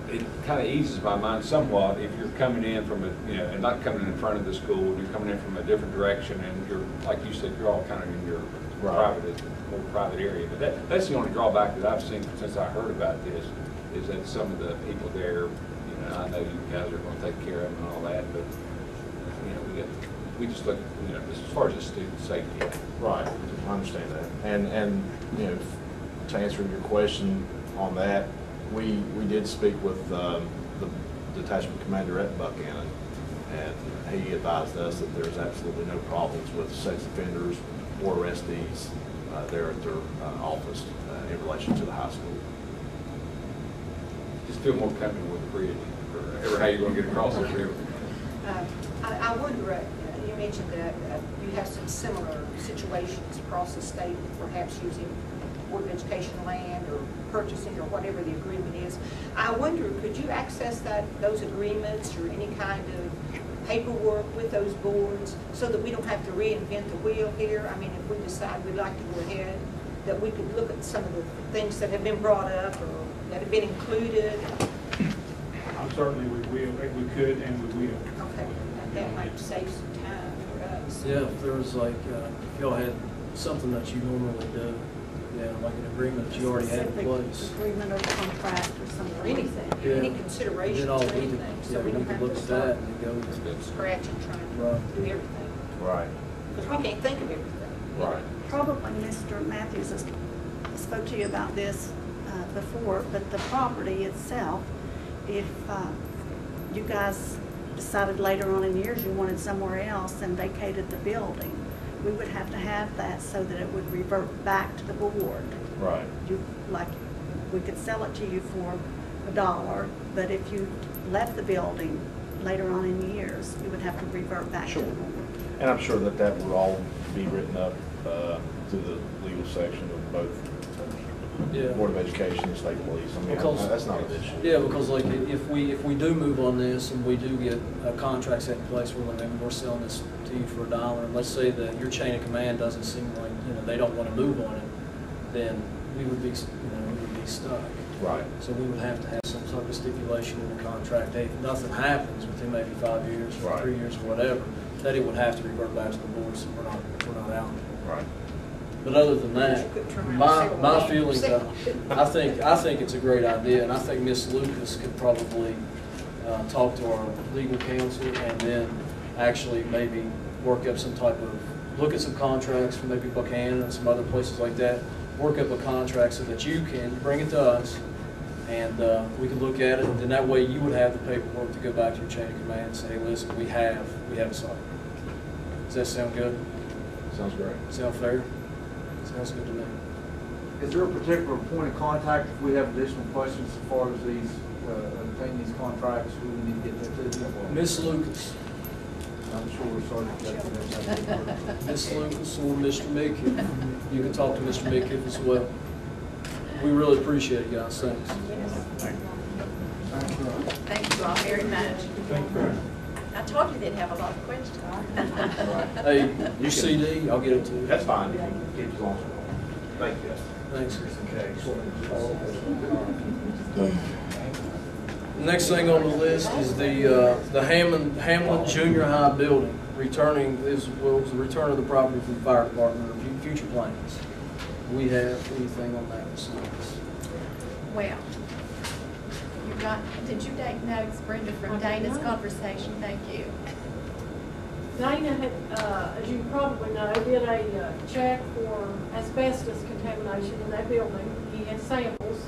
Speaker 7: it kind of eases my mind somewhat if you're coming in from and not coming in front of the school, you're coming in from a different direction, and you're, like you said, you're all kind of in your more private area. But that's the only drawback that I've seen since I heard about this, is that some of the people there, I know you guys are going to take care of them and all that, but we just look, as far as the student safety.
Speaker 13: Right, I understand that. And to answer your question on that, we did speak with the detachment commander at Buchanan, and he advised us that there's absolutely no problems with sex offenders or arrestees there at their office in relation to the high school.
Speaker 7: Just feel more comfortable with the bridge, or how you're going to get across the river.
Speaker 4: I wonder, you mentioned that you have some similar situations across the state, perhaps using Board of Education land or purchasing or whatever the agreement is. I wonder, could you access those agreements or any kind of paperwork with those boards so that we don't have to reinvent the wheel here? I mean, if we decide we'd like to go ahead, that we could look at some of the things that have been brought up or that have been included.
Speaker 14: Certainly we could and we will.
Speaker 4: Okay, that might save some time for us.
Speaker 1: Yeah, if there was like, if y'all had something that you normally do, like an agreement that you already had in place.
Speaker 6: Agreement or contract or something.
Speaker 4: Or anything,
Speaker 1: Yeah.
Speaker 4: any considerations or anything, so we don't have
Speaker 1: look
Speaker 4: to
Speaker 1: at that
Speaker 4: start
Speaker 1: and go.
Speaker 4: scratching, trying to
Speaker 1: Right.
Speaker 4: do everything.
Speaker 13: Right.
Speaker 4: Because we can't think of everything.
Speaker 13: Right.
Speaker 6: Probably Mr. Matthews has spoke to you about this before, but the property itself, if you guys decided later on in years you wanted somewhere else and vacated the building, we would have to have that so that it would revert back to the board.
Speaker 13: Right.
Speaker 6: We could sell it to you for $1, but if you left the building later on in years, you would have to revert back to the board.
Speaker 13: And I'm sure that would all be written up through the legal section of both Board of Education and State Police. I mean, that's not an issue.
Speaker 1: Yeah, because like if we do move on this and we do get a contract set in place where we're selling this to you for $1, and let's say that your chain of command doesn't seem like they don't want to move on it, then we would be stuck.
Speaker 13: Right.
Speaker 1: So we would have to have some sort of stipulation in the contract. Hey, if nothing happens within maybe 5 years, or 3 years, or whatever, that it would have to revert back to the board, so we're not out.
Speaker 13: Right.
Speaker 1: But other than that, my feelings, I think it's a great idea, and I think Ms. Lucas could probably talk to our legal counsel and then actually maybe work up some type of, look at some contracts from maybe Buchanan and some other places like that, work up a contract so that you can bring it to us And we could look at it, and then that way you would have the paperwork to go back to your chain of command and say, hey, listen, we have a site. Does that sound good?
Speaker 13: Sounds great.
Speaker 1: Sound fair? Sounds good to me.
Speaker 15: Is there a particular point of contact if we have additional questions as far as these, obtaining these contracts, who we need to get that to?
Speaker 1: Miss Lucas.
Speaker 15: I'm sure we're sorry to get that.
Speaker 1: Miss Lucas or Mr. Midkiff. You can talk to Mr. Midkiff as well. We really appreciate it, guys. Thanks.
Speaker 3: Thank you all very much. I told you they'd have a lot of questions.
Speaker 1: Hey, your CD, I'll get it to you.
Speaker 16: That's fine. Keep it long. Thank you.
Speaker 1: Thanks. The next thing on the list is the Hamlin Junior High building. Was the return of the property from the fire department or future plans. We have anything on that besides?
Speaker 3: Well, did you take notes, Brenda, from Dana's conversation? Thank you.
Speaker 8: Dana had, as you probably know, did a check for asbestos contamination in that building. He had samples,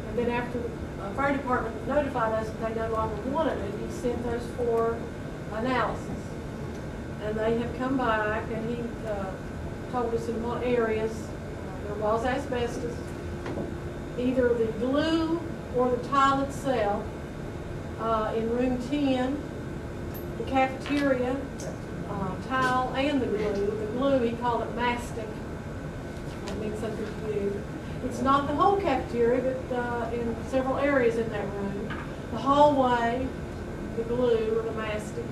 Speaker 8: and then after the fire department notified us that they no longer wanted it, he sent those for analysis. And they have come back, and he told us in what areas there was asbestos, either the glue or the tile itself, in room 10, the cafeteria, tile and the glue. The glue, he called it mastic. That means something to you. It's not the whole cafeteria, but in several areas in that room. The hallway, the glue or the mastic.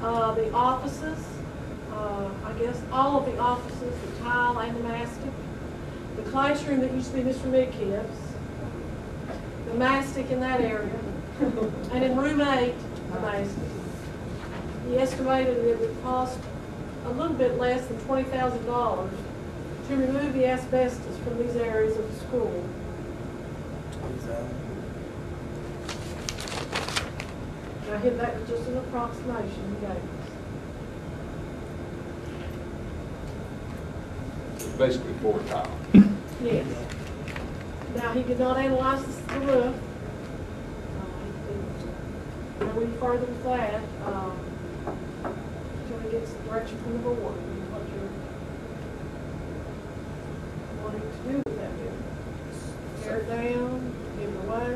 Speaker 8: The offices, I guess all of the offices, the tile and the mastic. The classroom that used to be Mr. Midkiff's. The mastic in that area. And in room 8, the mastic. He estimated that it would cost a little bit less than $20,000 to remove the asbestos from these areas of the school. I hit that was just an approximation he gave us.
Speaker 7: Basically 4 tile.
Speaker 8: Yes. Now, he did not analyze the roof. He didn't go any further with that. Until he gets the direction from the board, what you're wanting to do with that building. Tear it down, give it away,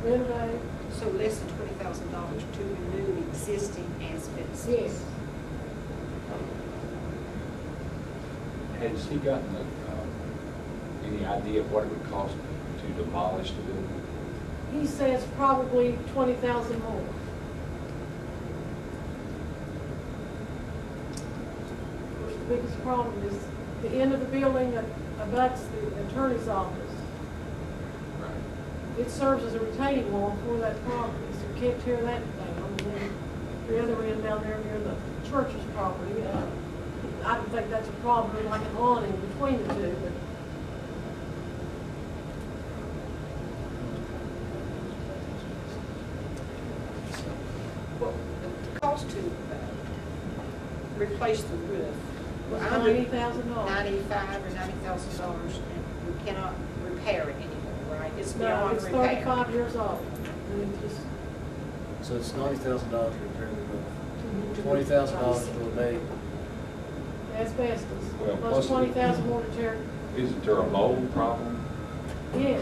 Speaker 8: renovate.
Speaker 4: So less than $20,000 to remove existing asbestos?
Speaker 8: Yes.
Speaker 7: Has he gotten any idea of what it would cost to demolish the building?
Speaker 8: He says probably $20,000 more. Of course, the biggest problem is the end of the building that abuts the attorney's office.
Speaker 7: Right.
Speaker 8: It serves as a retaining wall for that property, so you can't tear that down. And then the other end down there near the church's property, I don't think that's a problem, like an awning between the two, but
Speaker 4: Well, the cost to replace the roof,
Speaker 8: $90,000.
Speaker 4: $95,000 or $90,000, and we cannot repair it anymore, right? It's
Speaker 8: No,
Speaker 4: beyond
Speaker 8: it's
Speaker 4: repair.
Speaker 8: 35 years old. And it just,
Speaker 1: So it's $90,000 to repair the roof. $20,000 to abate.
Speaker 8: asbestos,
Speaker 7: Well,
Speaker 8: plus
Speaker 7: plus
Speaker 8: 20,000 more to tear.
Speaker 7: Isn't there a mold problem?
Speaker 8: Yeah,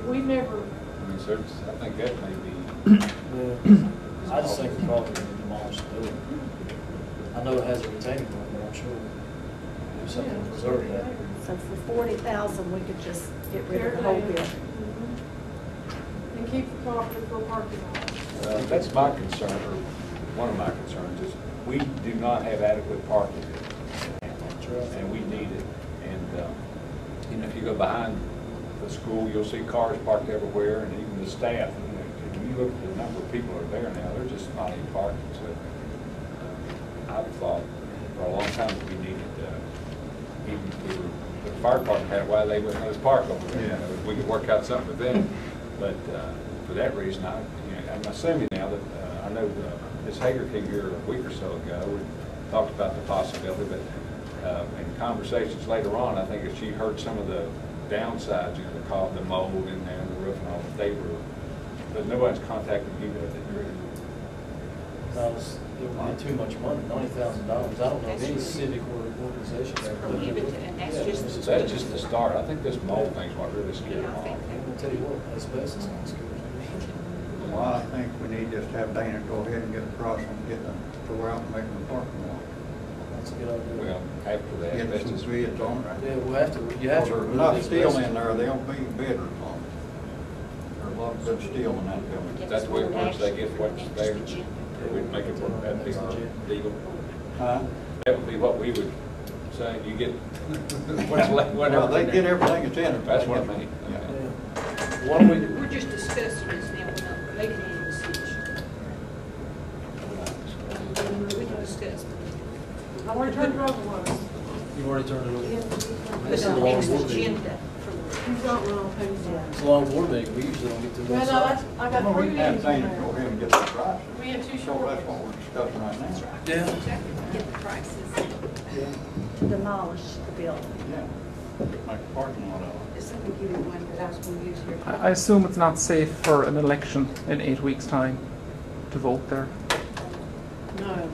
Speaker 8: we've never,
Speaker 7: I mean, so I think that may be.
Speaker 1: I just think we probably need to demolish the building. I know it has a retaining wall, but I'm sure there's something to preserve that.
Speaker 6: So for $40,000, we could just get rid
Speaker 8: tear
Speaker 6: of
Speaker 8: it
Speaker 6: the whole
Speaker 8: down.
Speaker 6: building.
Speaker 8: And keep the property for parking lot.
Speaker 7: That's my concern, or one of my concerns, is we do not have adequate parking. And we need it. And, if you go behind the school, you'll see cars parked everywhere, and even the staff. When you look at the number of people that are there now, they're just not even parking. So I've thought for a long time that we needed, even the fire department had why they wouldn't let us park over there. You know, we could work out something with them. But for that reason, I'm assuming now that I know Ms. Hager came here a week or so ago and talked about the possibility, but in conversations later on, I think if she heard some of the downsides, you know, the mold in there and the roof and all, they were, but nobody's contacted you guys.
Speaker 1: It would be too much money, $90,000. I don't know of any civic organization that would.
Speaker 4: Prohibited, and that's just.
Speaker 7: That's just the start. I think this mold thing's what really scared them off.
Speaker 1: I'll tell you what, asbestos is not scary.
Speaker 11: Well, I think we need just to have Dana go ahead and get a price on getting a, go out and make a parking lot.
Speaker 1: That's a good idea.
Speaker 7: Well, after that,
Speaker 11: Get
Speaker 7: asbestos.
Speaker 11: some bids on it.
Speaker 1: Yeah, we'll have to, you have to
Speaker 11: There's
Speaker 1: remove
Speaker 11: enough
Speaker 1: this
Speaker 11: steel
Speaker 1: asbestos.
Speaker 11: in there, there'll be bidders on it. There's a lot of good steel in that building.
Speaker 7: That's the way it works. They get what's there. We'd make it work. That'd be our legal.
Speaker 11: Huh?
Speaker 7: That would be what we would say. You get what's left, whatever.
Speaker 11: Well, they get everything that's in it.
Speaker 7: That's what I mean.
Speaker 11: Yeah.
Speaker 1: What do we do?
Speaker 4: We're just discussing this now, we're not making any decision. We can discuss.
Speaker 8: I already turned it over once.
Speaker 1: You've already turned it over.
Speaker 4: Put
Speaker 1: This
Speaker 4: it
Speaker 1: is a
Speaker 4: on
Speaker 1: long
Speaker 4: next
Speaker 1: board meeting.
Speaker 4: agenda.
Speaker 8: You've got one on Tuesday.
Speaker 1: It's a long board meeting. We usually don't get to
Speaker 8: Well,
Speaker 1: this.
Speaker 8: no, that's, I got
Speaker 11: Well, we
Speaker 8: three
Speaker 11: can have
Speaker 8: meetings
Speaker 11: Dana
Speaker 8: in
Speaker 11: go
Speaker 8: there.
Speaker 11: ahead and get the price.
Speaker 8: We had two
Speaker 11: So
Speaker 8: short
Speaker 11: that's
Speaker 8: ones.
Speaker 11: what we're discussing right now.
Speaker 1: Yeah.
Speaker 3: Get the prices.
Speaker 6: To demolish the building.
Speaker 11: Yeah. Make a parking lot of it.
Speaker 2: Just let me give you one that I was going to use here.
Speaker 9: I assume it's not safe for an election in 8 weeks' time to vote there.
Speaker 8: No.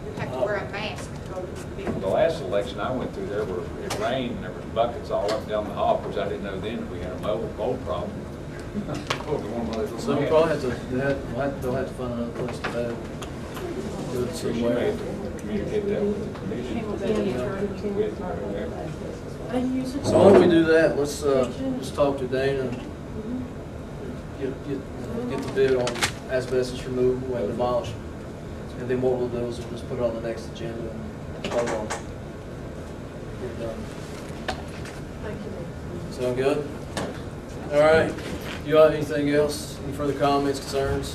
Speaker 4: You have to wear a mask to go to the building.
Speaker 7: The last election I went through, it rained, and there was buckets all up and down the hall, because I didn't know then that we had a mold problem.
Speaker 1: So we'll probably have to, they'll have to find another place to have it. Do it
Speaker 7: So you may
Speaker 1: somewhere.
Speaker 7: have to communicate that with the commission. With whoever.
Speaker 1: So why don't we do that? Let's talk to Dana and get the bid on asbestos removal and demolish. And then what we'll do is we'll just put it on the next agenda and vote on it. Get it done.
Speaker 8: Thank you.
Speaker 1: Sound good? All right. You have anything else? Any further comments, concerns?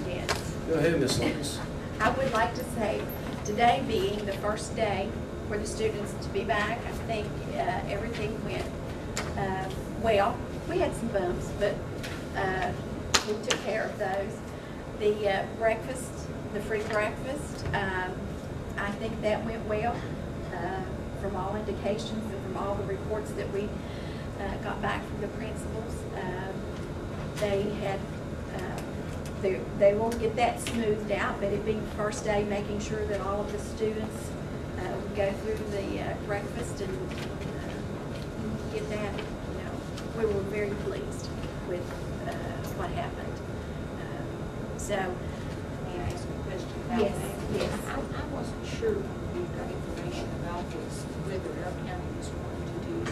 Speaker 3: Yes.
Speaker 1: Go ahead, Ms. Lucas.
Speaker 3: I would like to say, today being the first day for the students to be back, I think everything went well. We had some bumps, but we took care of those. The breakfast, the free breakfast, I think that went well from all indications and from all the reports that we got back from the principals. They had they will get that smoothed out, but it being the first day, making sure that all of the students would go through the breakfast and get that, you know, we were very pleased with what happened. So,
Speaker 4: May I ask a question about
Speaker 3: Yes,
Speaker 4: that?
Speaker 3: yes.
Speaker 4: I wasn't sure when you got information about this, whether our county was wanting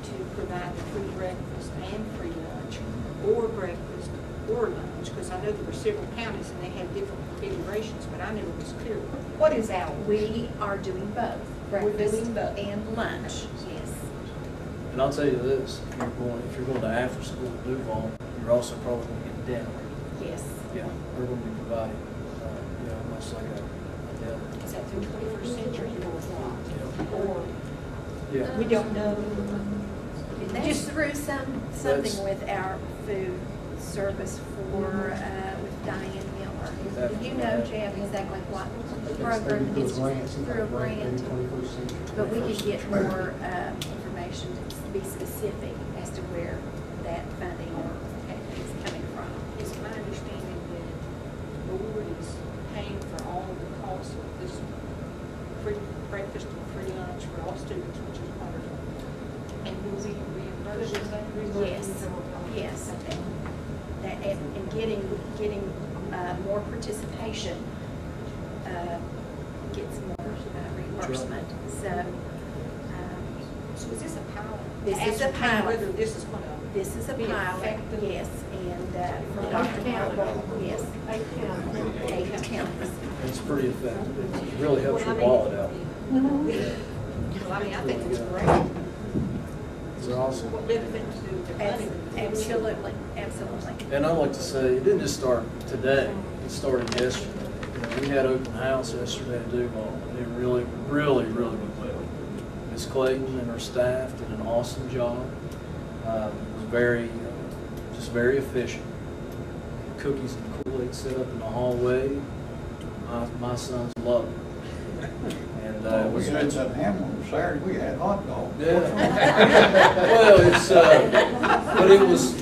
Speaker 4: to provide the free breakfast and free lunch, or breakfast or lunch, because I know there were several counties and they had different configurations, but I never was clear. What is our?
Speaker 3: we are doing both,
Speaker 4: We're
Speaker 3: breakfast
Speaker 4: doing both.
Speaker 3: and lunch, yes.
Speaker 1: And I'll tell you this, if you're going to after school at Duval, you're also probably going to get dinner.
Speaker 3: Yes.
Speaker 1: Yeah, we're going to be providing, much like a dinner.
Speaker 4: Is that through 21st century or what? Or,
Speaker 1: Yeah.
Speaker 4: we don't know.
Speaker 3: Just through something with our food service for, with Diane Miller. Do you know, Jeff, exactly what program it's through a grant? But we could get more information to be specific as to where that funding is coming from.
Speaker 4: It's my understanding that the board is paying for all of the costs of this free breakfast and free lunch for all students, which is wonderful. And will we reimburse that?
Speaker 3: Yes, yes. And getting more participation gets more reimbursement.
Speaker 4: So is this a pilot?
Speaker 3: This is a
Speaker 4: Ascertain
Speaker 3: pilot.
Speaker 4: Whether this is going to.
Speaker 3: This is a
Speaker 4: be
Speaker 3: pilot,
Speaker 4: effective?
Speaker 3: yes, and from Dr. Marble, yes. 8 counties.
Speaker 1: It's pretty effective. It really helps your wallet out.
Speaker 4: Well, I mean, I think it's great.
Speaker 1: They're awesome.
Speaker 4: What benefit to do with their money?
Speaker 3: Absolutely, absolutely.
Speaker 1: And I like to say, it didn't just start today, it started yesterday. We had open house yesterday at Duval, and it really went well. Ms. Clayton and her staff did an awesome job. It was just very efficient. Cookies and Kool-Aid set up in the hallway. My sons love it. And
Speaker 11: We had that ham on Saturday, we had hot dogs.
Speaker 1: Yeah. Well, it's, but it was,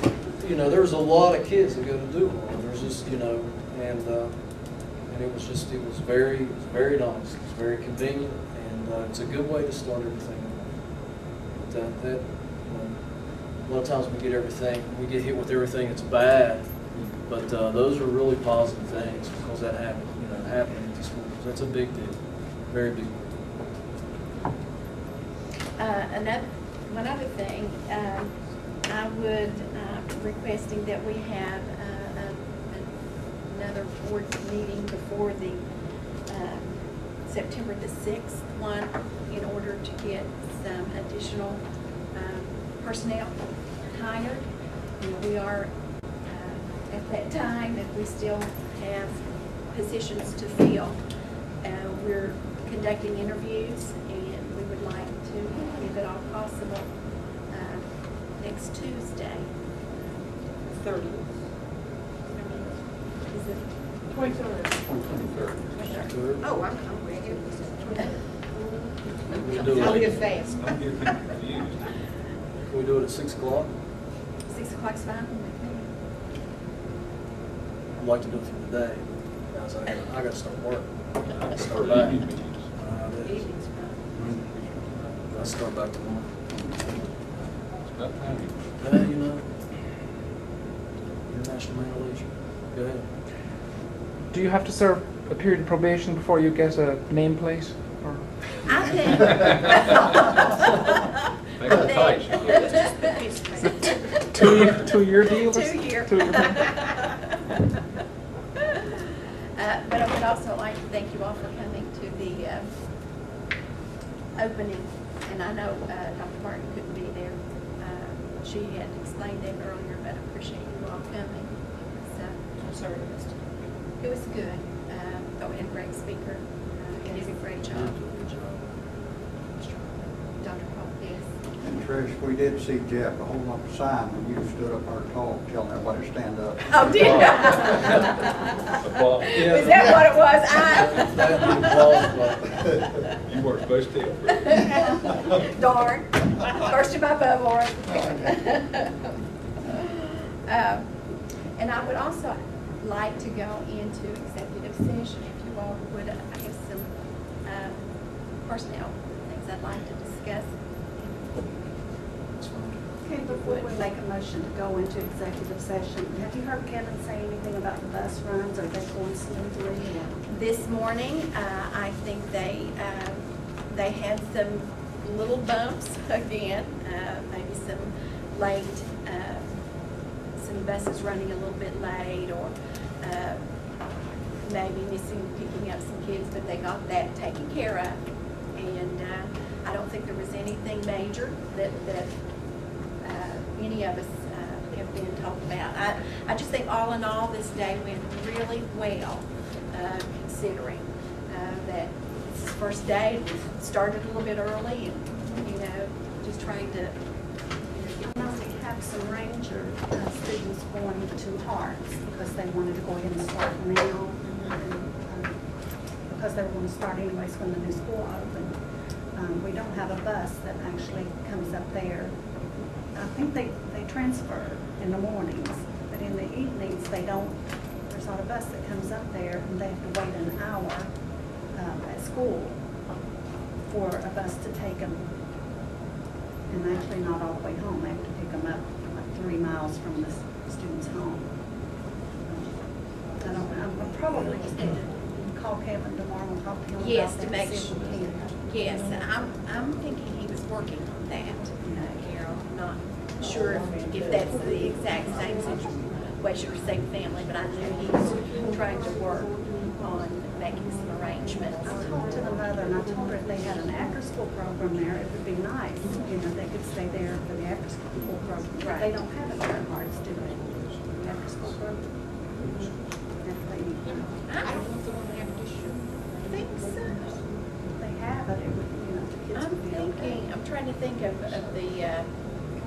Speaker 1: you know, there was a lot of kids that go to Duval. There's just, you know, and it was just, it was very nice. It was very convenient, and it's a good way to start everything. But you know, a lot of times we get hit with everything that's bad, but those are really positive things because that happened, you know, happening at the schools. That's a big deal, very big deal.
Speaker 3: One other thing, I would requesting that we have another board meeting before the September the 6th one in order to get some additional personnel hired. You know, we are at that time, if we still have positions to fill, we're conducting interviews, and we would like to, if at all possible, next Tuesday.
Speaker 4: 30th.
Speaker 3: Is it
Speaker 8: 23rd.
Speaker 1: 23rd.
Speaker 4: Oh, I'm ready.
Speaker 1: I'll
Speaker 4: get fast.
Speaker 7: I'm getting confused.
Speaker 1: Can we do it at 6 o'clock?
Speaker 3: 6 o'clock's fine with me.
Speaker 1: I'd like to do it for the day. Because I got to start work. I start back.
Speaker 4: Evening's fine.
Speaker 1: I start back tomorrow.
Speaker 7: About time.
Speaker 1: You know, International Man of Leisure. Go ahead.
Speaker 9: Do you have to serve a period of probation before you get a nameplate? Or?
Speaker 3: I think.
Speaker 7: Make it tight.
Speaker 9: Is it 2-year deal?
Speaker 3: 2 year.
Speaker 9: 2 year.
Speaker 3: But I would also like to thank you all for coming to the opening. And I know Dr. Martin couldn't be there. She had explained that earlier, but I appreciate you all coming. So,
Speaker 4: I'm sorry, I missed it.
Speaker 3: it was good. Thought we had a great speaker. He did a great job. Dr. Paul, yes.
Speaker 11: And Trish, we did see Jeff holding up a sign when you stood up our talk, telling everybody to stand up.
Speaker 3: Oh, did you?
Speaker 7: Applause.
Speaker 3: Is that what it was?
Speaker 7: You weren't supposed to.
Speaker 3: Darn. First in my bubble. And I would also like to go into executive session, if you all would. I have some personnel things I'd like to discuss.
Speaker 6: Okay, before we make a motion to go into executive session, have you heard Kevin say anything about the bus runs? Are they going smoothly?
Speaker 3: This morning, I think they had some little bumps again, maybe some late, some buses running a little bit late, or maybe picking up some kids, but they got that taken care of. And I don't think there was anything major that any of us have been talked about. I just think all in all, this day went really well, considering that it's the first day. We started a little bit early, and you know, just trying to.
Speaker 6: I know we have some Ranger students going to Hearts because they wanted to go ahead and start now, because they were going to start anyways when the new school opened. We don't have a bus that actually comes up there. I think they transfer in the mornings, but in the evenings they don't. There's not a bus that comes up there, and they have to wait an hour at school for a bus to take them. And actually not all the way home. They have to pick them up like 3 miles from the student's home. I'm probably just going to call Kevin tomorrow and talk to him
Speaker 3: Yes,
Speaker 6: about
Speaker 3: to
Speaker 6: that,
Speaker 3: make
Speaker 6: see if
Speaker 3: sure.
Speaker 6: we can.
Speaker 3: Yes, I'm thinking he was working on that, Carol. I'm not sure if that's the exact same situation or same family, but I knew he was trying to work on making some arrangements.
Speaker 6: I talked to the mother and I told her if they had an after-school program there, it would be nice. You know, they could stay there for the after-school program. But
Speaker 3: Right.
Speaker 6: they don't have it there in Hearts, do they? The after-school program?
Speaker 4: I don't know if they're going to have to shoot.
Speaker 3: I think so.
Speaker 6: If they have it, it would, you know, the kids would be okay.
Speaker 3: I'm trying to think of the,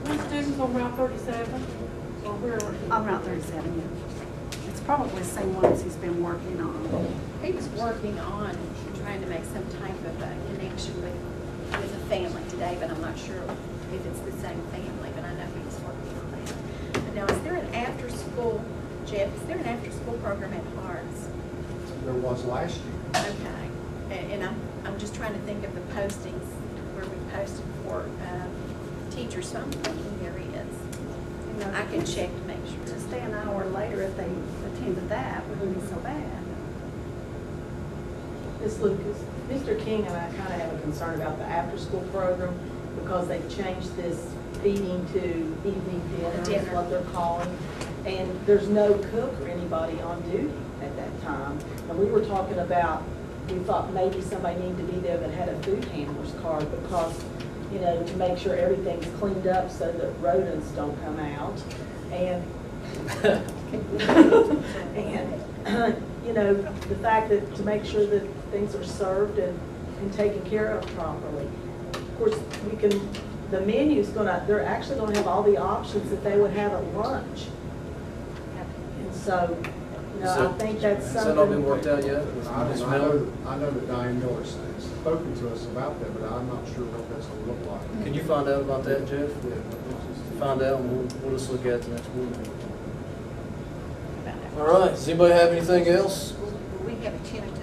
Speaker 8: One student's on Route 37, or where?
Speaker 6: On Route 37, yeah. It's probably the same ones he's been working on.
Speaker 3: he was working on trying to make some type of a connection with a family today, but I'm not sure if it's the same family, but I know he's working on that. But now, is there an after-school, Jeff, is there an after-school program at Hearts?
Speaker 5: There was last year.
Speaker 3: Okay, and I'm just trying to think of the postings where we posted for teachers, so I'm thinking there is.
Speaker 6: You know,
Speaker 3: I can check to make sure.
Speaker 6: To stay an hour later if they attended that wouldn't be so bad.
Speaker 12: Ms. Lucas,
Speaker 2: Mr. King and I kind of have a concern about the after-school program because they've changed this feeding to evening dinner, is what they're calling. And there's no cook or anybody on duty at that time. And we were talking about, we thought maybe somebody needed to be there that had a food handler's card because, you know, to make sure everything's cleaned up so that rodents don't come out. And, you know, the fact that to make sure that things are served and taken care of properly. Of course, we can, the menu's gonna, they're actually gonna have all the options that they would have at lunch. And so, you know, I think that's something.
Speaker 1: Has that all been worked out yet?
Speaker 5: I know that Diane Miller's spoken to us about that, but I'm not sure what that's gonna look like.
Speaker 1: Can you find out about that, Jeff? Find out, and we'll just look at the next board meeting. All right, does anybody have anything else?
Speaker 4: We have a tentative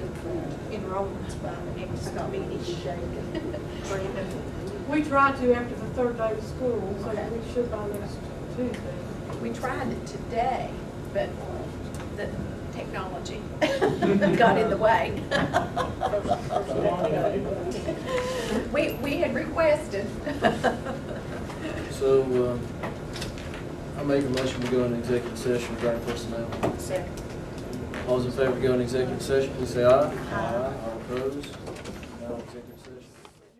Speaker 4: enrollment by the next meeting.
Speaker 8: We tried to after the third day of school, so we should by next Tuesday.
Speaker 3: We tried it today, but the technology got in the way. We had requested.
Speaker 1: So, I make a motion to go into executive session regarding personnel.
Speaker 3: Second.
Speaker 1: All those in favor to go into executive session, please say aye. Aye. All opposed? Now executive session.